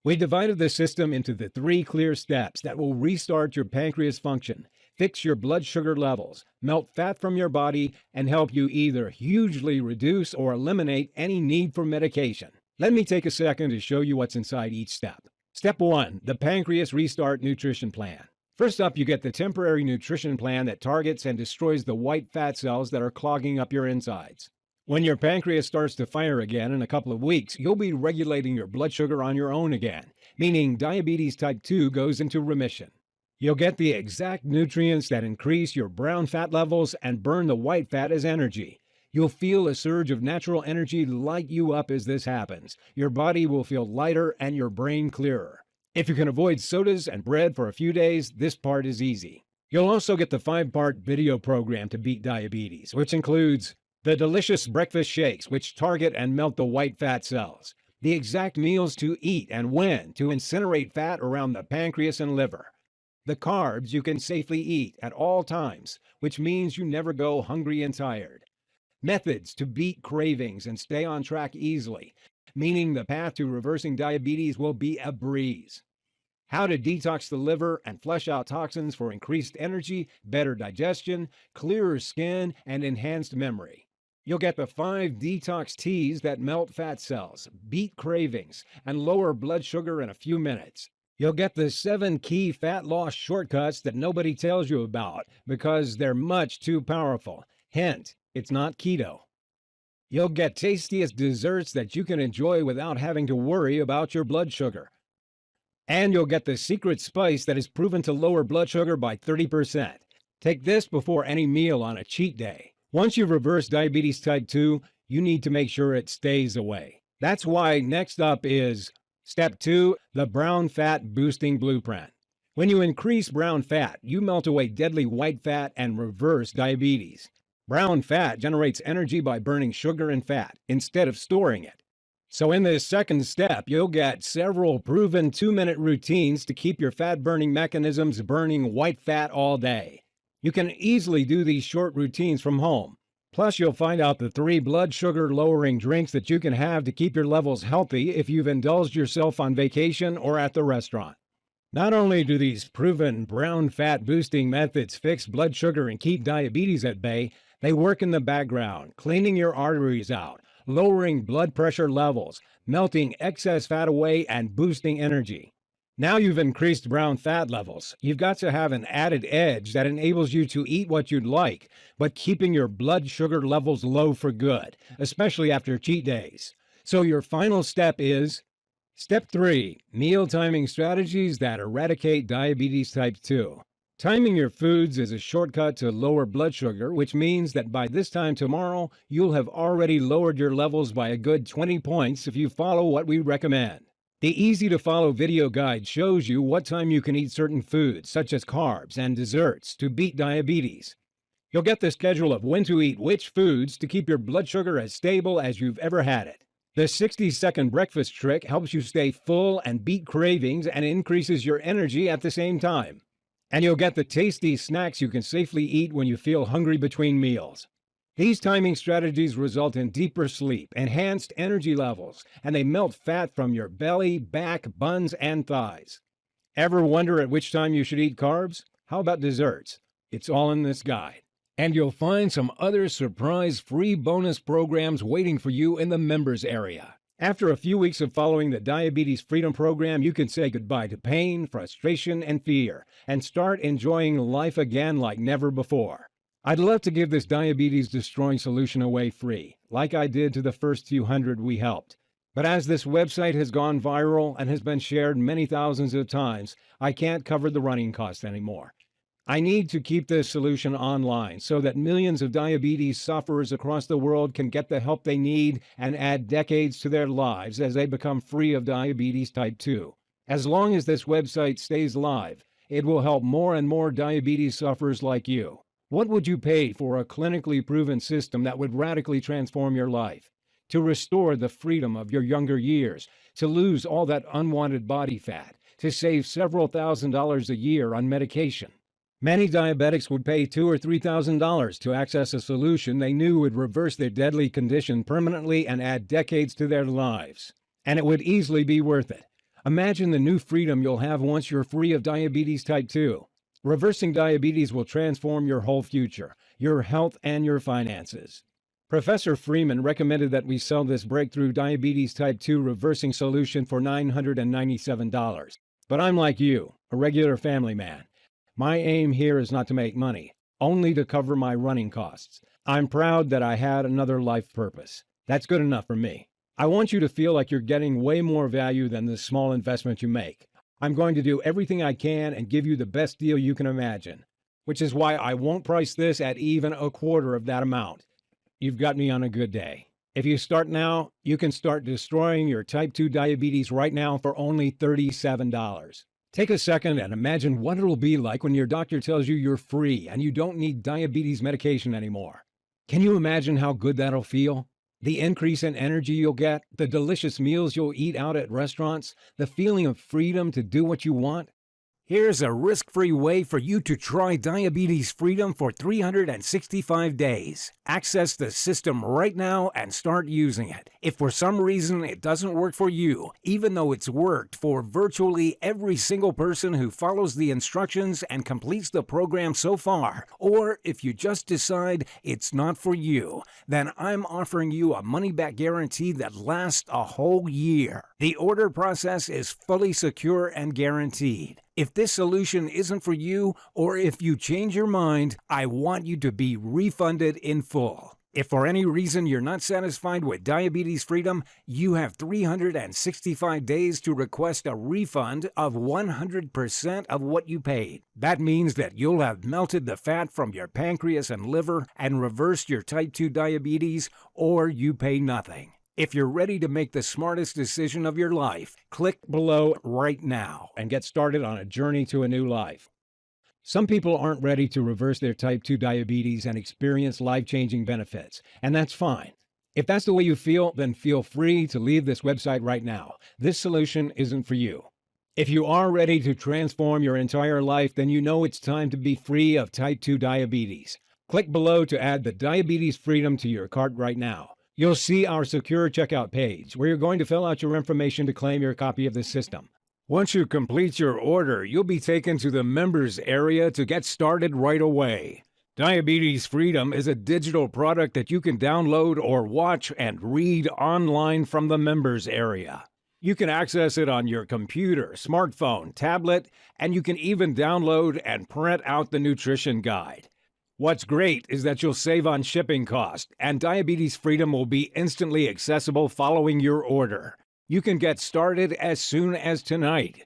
We divided the system into the 3 clear steps that will restart your pancreas function, fix your blood sugar levels, melt fat from your body, and help you either hugely reduce or eliminate any need for medication. Let me take a second to show you what's inside each step. Step 1, the Pancreas Restart Nutrition Plan. First up, you get the temporary nutrition plan that targets and destroys the white fat cells that are clogging up your insides. When your pancreas starts to fire again in a couple of weeks, you'll be regulating your blood sugar on your own again, meaning diabetes type 2 goes into remission. You'll get the exact nutrients that increase your brown fat levels and burn the white fat as energy. You'll feel a surge of natural energy light you up as this happens. Your body will feel lighter and your brain clearer. If you can avoid sodas and bread for a few days, this part is easy. You'll also get the 5-part video program to beat diabetes, which includes the delicious breakfast shakes, which target and melt the white fat cells, the exact meals to eat and when to incinerate fat around the pancreas and liver, the carbs you can safely eat at all times, which means you never go hungry and tired, methods to beat cravings and stay on track easily, meaning the path to reversing diabetes will be a breeze. How to detox the liver and flush out toxins for increased energy, better digestion, clearer skin, and enhanced memory. You'll get the 5 detox teas that melt fat cells, beat cravings, and lower blood sugar in a few minutes. You'll get the 7 key fat loss shortcuts that nobody tells you about because they're much too powerful. Hint, it's not keto. You'll get tastiest desserts that you can enjoy without having to worry about your blood sugar. And you'll get the secret spice that is proven to lower blood sugar by 30%. Take this before any meal on a cheat day. Once you've reversed diabetes type 2, you need to make sure it stays away. That's why next up is Step 2, the Brown Fat Boosting Blueprint. When you increase brown fat, you melt away deadly white fat and reverse diabetes. Brown fat generates energy by burning sugar and fat instead of storing it. So in this second step, you'll get several proven 2-minute routines to keep your fat-burning mechanisms burning white fat all day. You can easily do these short routines from home. Plus, you'll find out the 3 blood sugar-lowering drinks that you can have to keep your levels healthy if you've indulged yourself on vacation or at the restaurant. Not only do these proven brown fat boosting methods fix blood sugar and keep diabetes at bay, they work in the background, cleaning your arteries out, lowering blood pressure levels, melting excess fat away, and boosting energy. Now you've increased brown fat levels, you've got to have an added edge that enables you to eat what you'd like, but keeping your blood sugar levels low for good, especially after cheat days. So your final step is Step 3, meal timing strategies that eradicate diabetes type 2. Timing your foods is a shortcut to lower blood sugar, which means that by this time tomorrow, you'll have already lowered your levels by a good 20 points if you follow what we recommend. The easy-to-follow video guide shows you what time you can eat certain foods, such as carbs and desserts, to beat diabetes. You'll get the schedule of when to eat which foods to keep your blood sugar as stable as you've ever had it. The 60-second breakfast trick helps you stay full and beat cravings and increases your energy at the same time. And you'll get the tasty snacks you can safely eat when you feel hungry between meals. These timing strategies result in deeper sleep, enhanced energy levels, and they melt fat from your belly, back, buns, and thighs. Ever wonder at which time you should eat carbs? How about desserts? It's all in this guide. And you'll find some other surprise free bonus programs waiting for you in the members area. After a few weeks of following the Diabetes Freedom Program, you can say goodbye to pain, frustration, and fear, and start enjoying life again like never before. I'd love to give this diabetes-destroying solution away free, like I did to the first few hundred we helped. But as this website has gone viral and has been shared many thousands of times, I can't cover the running costs anymore. I need to keep this solution online so that millions of diabetes sufferers across the world can get the help they need and add decades to their lives as they become free of diabetes type 2. As long as this website stays live, it will help more and more diabetes sufferers like you. What would you pay for a clinically proven system that would radically transform your life? To restore the freedom of your younger years, to lose all that unwanted body fat, to save several $1,000s a year on medication. Many diabetics would pay $2,000 or $3,000 to access a solution they knew would reverse their deadly condition permanently and add decades to their lives. And it would easily be worth it. Imagine the new freedom you'll have once you're free of diabetes type 2. Reversing diabetes will transform your whole future, your health, and your finances. Professor Freeman recommended that we sell this breakthrough diabetes type 2 reversing solution for $997. But I'm like you, a regular family man. My aim here is not to make money, only to cover my running costs. I'm proud that I had another life purpose. That's good enough for me. I want you to feel like you're getting way more value than the small investment you make. I'm going to do everything I can and give you the best deal you can imagine, which is why I won't price this at even a quarter of that amount. You've got me on a good day. If you start now, you can start destroying your type 2 diabetes right now for only $37. Take a second and imagine what it'll be like when your doctor tells you you're free and you don't need diabetes medication anymore. Can you imagine how good that'll feel? The increase in energy you'll get, the delicious meals you'll eat out at restaurants, the feeling of freedom to do what you want. Here's a risk-free way for you to try diabetes freedom for 365 days. Access the system right now and start using it. If for some reason it doesn't work for you, even though it's worked for virtually every single person who follows the instructions and completes the program so far, or if you just decide it's not for you, then I'm offering you a money-back guarantee that lasts a whole year. The order process is fully secure and guaranteed. If this solution isn't for you, or if you change your mind, I want you to be refunded in full. If for any reason you're not satisfied with diabetes freedom, you have 365 days to request a refund of 100% of what you paid. That means that you'll have melted the fat from your pancreas and liver and reversed your type 2 diabetes, or you pay nothing. If you're ready to make the smartest decision of your life, click below right now and get started on a journey to a new life. Some people aren't ready to reverse their type 2 diabetes and experience life-changing benefits, and that's fine. If that's the way you feel, then feel free to leave this website right now. This solution isn't for you. If you are ready to transform your entire life, then you know it's time to be free of type 2 diabetes. Click below to add the diabetes freedom to your cart right now. You'll see our secure checkout page where you're going to fill out your information to claim your copy of the system. Once you complete your order, you'll be taken to the members area to get started right away. Diabetes Freedom is a digital product that you can download or watch and read online from the members area. You can access it on your computer, smartphone, tablet, and you can even download and print out the nutrition guide. What's great is that you'll save on shipping costs, and Diabetes Freedom will be instantly accessible following your order. You can get started as soon as tonight.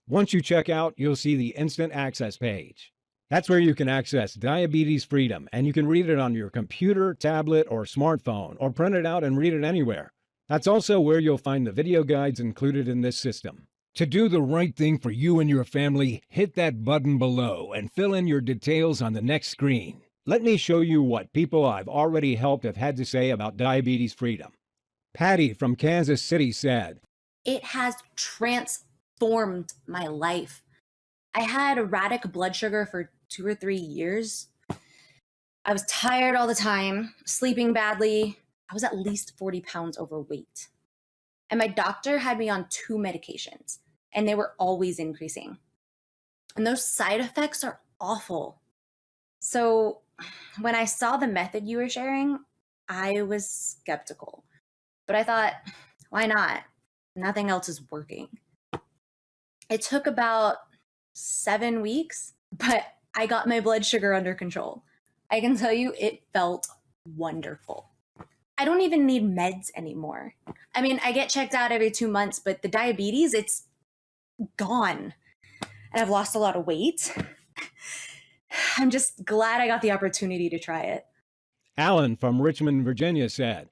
Once you check out, you'll see the instant access page. That's where you can access Diabetes Freedom, and you can read it on your computer, tablet, or smartphone, or print it out and read it anywhere. That's also where you'll find the video guides included in this system. To do the right thing for you and your family, hit that button below and fill in your details on the next screen. Let me show you what people I've already helped have had to say about Diabetes Freedom. Patty from Kansas City said, "It has transformed my life. I had erratic blood sugar for 2 or 3 years. I was tired all the time, sleeping badly. I was at least 40 pounds overweight. And my doctor had me on 2 medications, and they were always increasing. And those side effects are awful. So when I saw the method you were sharing, I was skeptical. But I thought, why not? Nothing else is working. It took about 7 weeks, but I got my blood sugar under control. I can tell you it felt wonderful. I don't even need meds anymore. I mean, I get checked out every 2 months, but the diabetes, it's gone. And I've lost a lot of weight. I'm just glad I got the opportunity to try it." Alan from Richmond, Virginia said,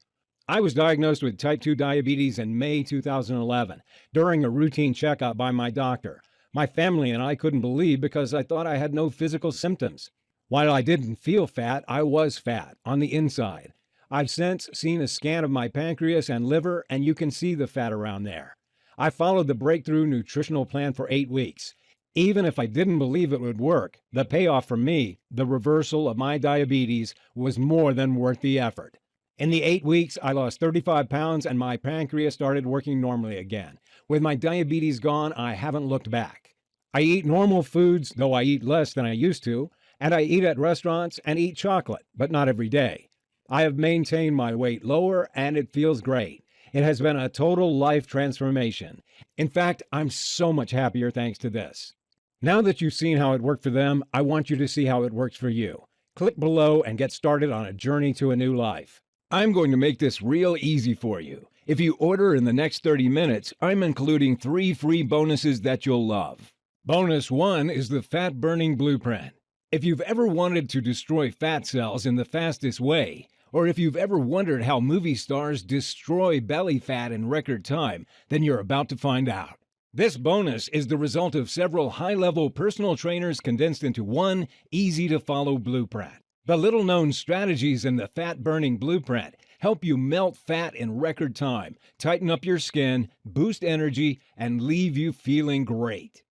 "I was diagnosed with type 2 diabetes in May 2011 during a routine checkup by my doctor. My family and I couldn't believe because I thought I had no physical symptoms. While I didn't feel fat, I was fat on the inside. I've since seen a scan of my pancreas and liver, and you can see the fat around there. I followed the breakthrough nutritional plan for 8 weeks. Even if I didn't believe it would work, the payoff for me, the reversal of my diabetes, was more than worth the effort. In the 8 weeks, I lost 35 pounds and my pancreas started working normally again. With my diabetes gone, I haven't looked back. I eat normal foods, though I eat less than I used to, and I eat at restaurants and eat chocolate, but not every day. I have maintained my weight lower and it feels great. It has been a total life transformation. In fact, I'm so much happier thanks to this. Now that you've seen how it worked for them, I want you to see how it works for you. Click below and get started on a journey to a new life. I'm going to make this real easy for you. If you order in the next 30 minutes, I'm including 3 free bonuses that you'll love. Bonus 1 is the Fat Burning Blueprint. If you've ever wanted to destroy fat cells in the fastest way, or if you've ever wondered how movie stars destroy belly fat in record time, then you're about to find out. This bonus is the result of several high-level personal trainers condensed into one easy-to-follow blueprint. The little-known strategies in the Fat Burning Blueprint help you melt fat in record time, tighten up your skin, boost energy, and leave you feeling great.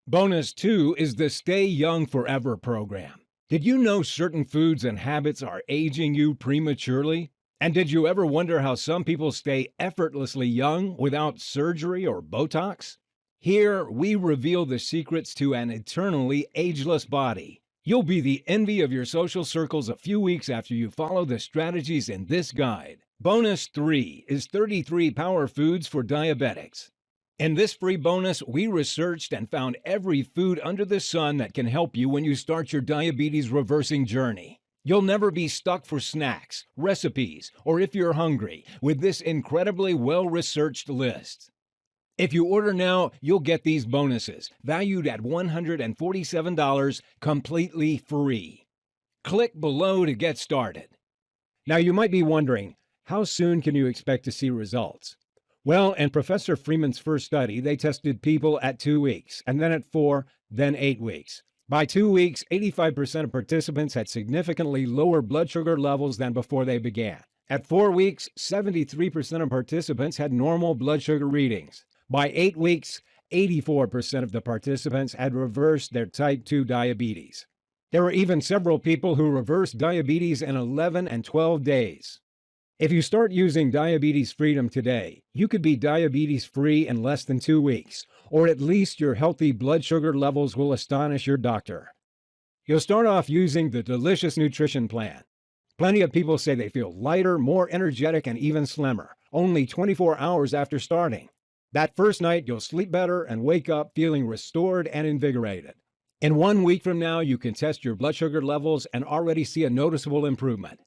Bonus 2 is the Stay Young Forever program. Did you know certain foods and habits are aging you prematurely? And did you ever wonder how some people stay effortlessly young without surgery or Botox? Here, we reveal the secrets to an eternally ageless body. You'll be the envy of your social circles a few weeks after you follow the strategies in this guide. Bonus 3 is 33 power foods for diabetics. In this free bonus, we researched and found every food under the sun that can help you when you start your diabetes reversing journey. You'll never be stuck for snacks, recipes, or if you're hungry with this incredibly well-researched list. If you order now, you'll get these bonuses, valued at $147, completely free. Click below to get started. Now you might be wondering, how soon can you expect to see results? Well, in Professor Freeman's first study, they tested people at 2 weeks, and then at 4, then 8 weeks. By 2 weeks, 85% of participants had significantly lower blood sugar levels than before they began. At 4 weeks, 73% of participants had normal blood sugar readings. By 8 weeks, 84% of the participants had reversed their type 2 diabetes. There were even several people who reversed diabetes in 11 and 12 days. If you start using Diabetes Freedom today, you could be diabetes-free in less than 2 weeks, or at least your healthy blood sugar levels will astonish your doctor. You'll start off using the delicious nutrition plan. Plenty of people say they feel lighter, more energetic, and even slimmer, only 24 hours after starting. That first night, you'll sleep better and wake up feeling restored and invigorated. In 1 week from now, you can test your blood sugar levels and already see a noticeable improvement.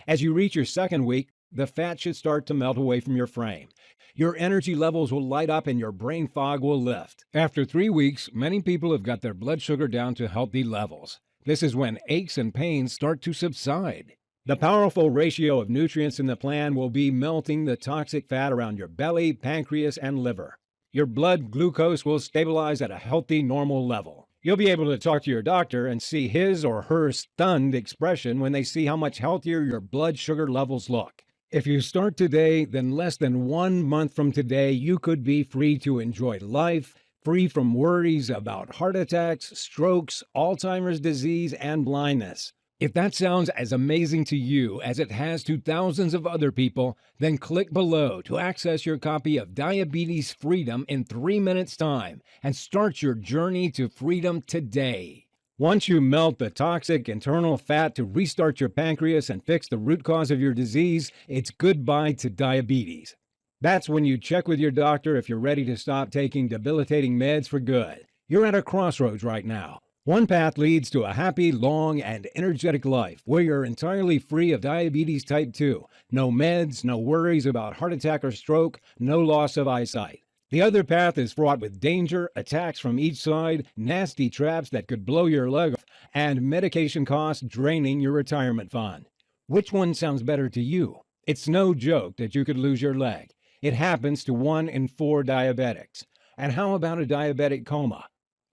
As you reach your second week, the fat should start to melt away from your frame. Your energy levels will light up and your brain fog will lift. After 3 weeks, many people have got their blood sugar down to healthy levels. This is when aches and pains start to subside. The powerful ratio of nutrients in the plan will be melting the toxic fat around your belly, pancreas, and liver. Your blood glucose will stabilize at a healthy, normal level. You'll be able to talk to your doctor and see his or her stunned expression when they see how much healthier your blood sugar levels look. If you start today, then less than 1 month from today, you could be free to enjoy life, free from worries about heart attacks, strokes, Alzheimer's disease, and blindness. If that sounds as amazing to you as it has to thousands of other people, then click below to access your copy of Diabetes Freedom in 3 minutes' time and start your journey to freedom today. Once you melt the toxic internal fat to restart your pancreas and fix the root cause of your disease, it's goodbye to diabetes. That's when you check with your doctor if you're ready to stop taking debilitating meds for good. You're at a crossroads right now. One path leads to a happy, long, and energetic life where you're entirely free of diabetes type 2. No meds, no worries about heart attack or stroke, no loss of eyesight. The other path is fraught with danger, attacks from each side, nasty traps that could blow your leg off, and medication costs draining your retirement fund. Which one sounds better to you? It's no joke that you could lose your leg. It happens to 1 in 4 diabetics. And how about a diabetic coma?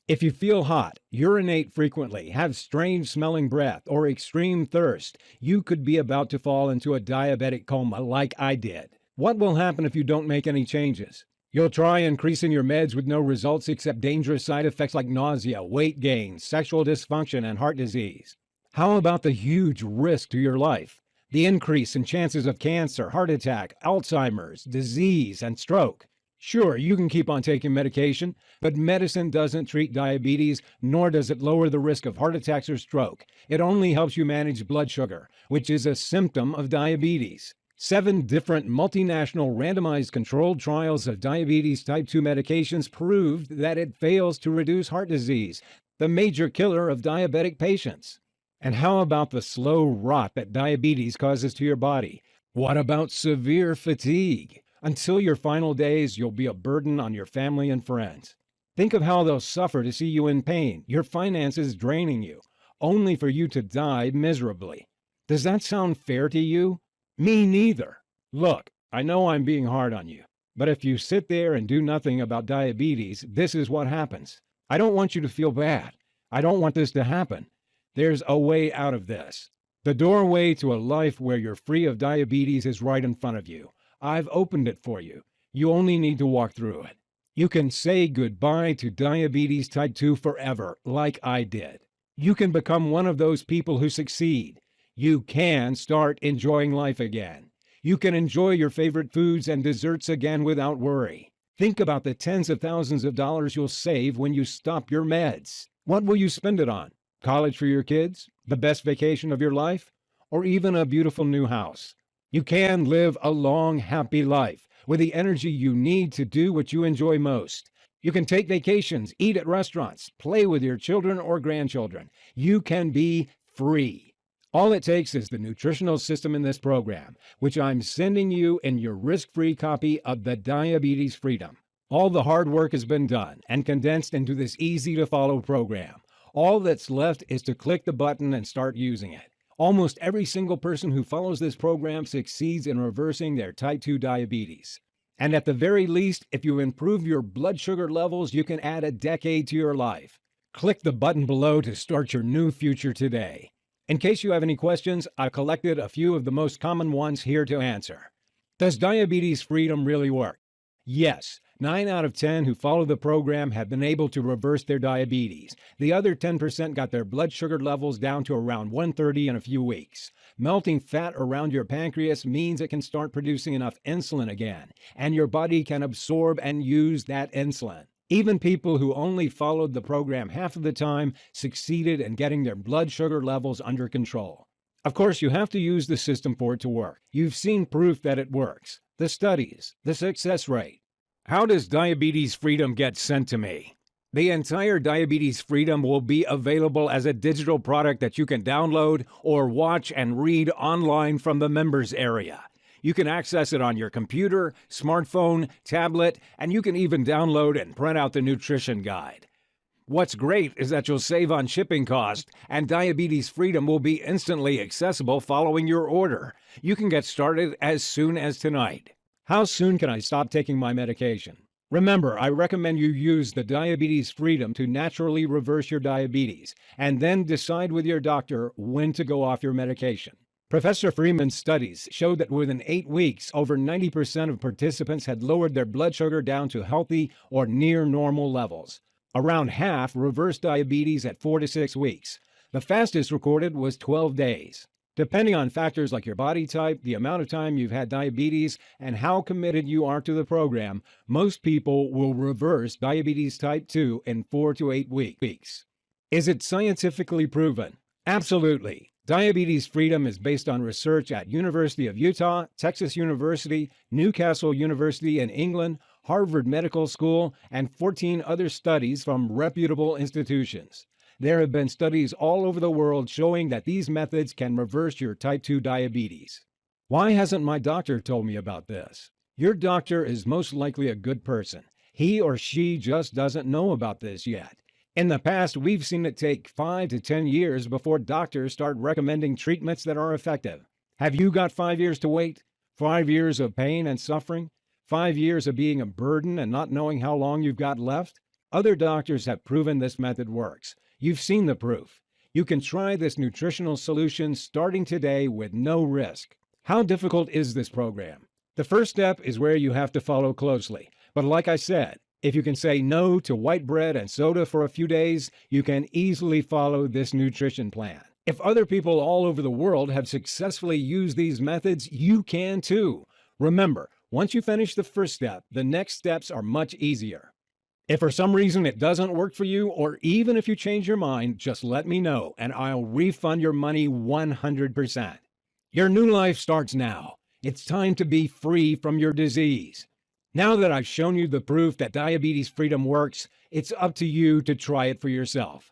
If you feel hot, urinate frequently, have strange smelling breath, or extreme thirst, you could be about to fall into a diabetic coma like I did. What will happen if you don't make any changes? You'll try increasing your meds with no results except dangerous side effects like nausea, weight gain, sexual dysfunction, and heart disease. How about the huge risk to your life? The increase in chances of cancer, heart attack, Alzheimer's, disease, and stroke. Sure, you can keep on taking medication, but medicine doesn't treat diabetes, nor does it lower the risk of heart attacks or stroke. It only helps you manage blood sugar, which is a symptom of diabetes. 7 different multinational randomized controlled trials of diabetes type 2 medications proved that it fails to reduce heart disease, the major killer of diabetic patients. And how about the slow rot that diabetes causes to your body? What about severe fatigue? Until your final days, you'll be a burden on your family and friends. Think of how they'll suffer to see you in pain, your finances draining you, only for you to die miserably. Does that sound fair to you? Me neither. Look, I know I'm being hard on you, but if you sit there and do nothing about diabetes, this is what happens. I don't want you to feel bad. I don't want this to happen. There's a way out of this. The doorway to a life where you're free of diabetes is right in front of you. I've opened it for you. You only need to walk through it. You can say goodbye to diabetes type 2 forever, like I did. You can become one of those people who succeed. You can start enjoying life again. You can enjoy your favorite foods and desserts again without worry. Think about the tens of thousands of dollars you'll save when you stop your meds. What will you spend it on? College for your kids? The best vacation of your life? Or even a beautiful new house? You can live a long, happy life with the energy you need to do what you enjoy most. You can take vacations, eat at restaurants, play with your children or grandchildren. You can be free. All it takes is the nutritional system in this program, which I'm sending you in your risk-free copy of the Diabetes Freedom. All the hard work has been done and condensed into this easy-to-follow program. All that's left is to click the button and start using it. Almost every single person who follows this program succeeds in reversing their type 2 diabetes. And at the very least, if you improve your blood sugar levels, you can add a decade to your life. Click the button below to start your new future today. In case you have any questions, I've collected a few of the most common ones here to answer. Does diabetes freedom really work? Yes. 9 out of 10 who follow the program have been able to reverse their diabetes. The other 10% got their blood sugar levels down to around 130 in a few weeks. Melting fat around your pancreas means it can start producing enough insulin again, and your body can absorb and use that insulin. Even people who only followed the program half of the time succeeded in getting their blood sugar levels under control. Of course, you have to use the system for it to work. You've seen proof that it works. The studies, the success rate. How does Diabetes Freedom get sent to me? The entire Diabetes Freedom will be available as a digital product that you can download or watch and read online from the members area. You can access it on your computer, smartphone, tablet, and you can even download and print out the nutrition guide. What's great is that you'll save on shipping costs, and Diabetes Freedom will be instantly accessible following your order. You can get started as soon as tonight. How soon can I stop taking my medication? Remember, I recommend you use the Diabetes Freedom to naturally reverse your diabetes, and then decide with your doctor when to go off your medication. Professor Freeman's studies showed that within 8 weeks, over 90% of participants had lowered their blood sugar down to healthy or near normal levels. Around half reversed diabetes at 4 to 6 weeks. The fastest recorded was 12 days. Depending on factors like your body type, the amount of time you've had diabetes, and how committed you are to the program, most people will reverse diabetes type 2 in 4 to 8 weeks. Is it scientifically proven? Absolutely. Diabetes Freedom is based on research at University of Utah, Texas University, Newcastle University in England, Harvard Medical School, and 14 other studies from reputable institutions. There have been studies all over the world showing that these methods can reverse your type 2 diabetes. Why hasn't my doctor told me about this? Your doctor is most likely a good person. He or she just doesn't know about this yet. In the past, we've seen it take 5 to 10 years before doctors start recommending treatments that are effective. Have you got 5 years to wait? 5 years of pain and suffering? 5 years of being a burden and not knowing how long you've got left? Other doctors have proven this method works. You've seen the proof. You can try this nutritional solution starting today with no risk. How difficult is this program? The first step is where you have to follow closely. But like I said, if you can say no to white bread and soda for a few days, you can easily follow this nutrition plan. If other people all over the world have successfully used these methods, you can too. Remember, once you finish the first step, the next steps are much easier. If for some reason it doesn't work for you, or even if you change your mind, just let me know and I'll refund your money 100%. Your new life starts now. It's time to be free from your disease. Now that I've shown you the proof that diabetes freedom works, it's up to you to try it for yourself.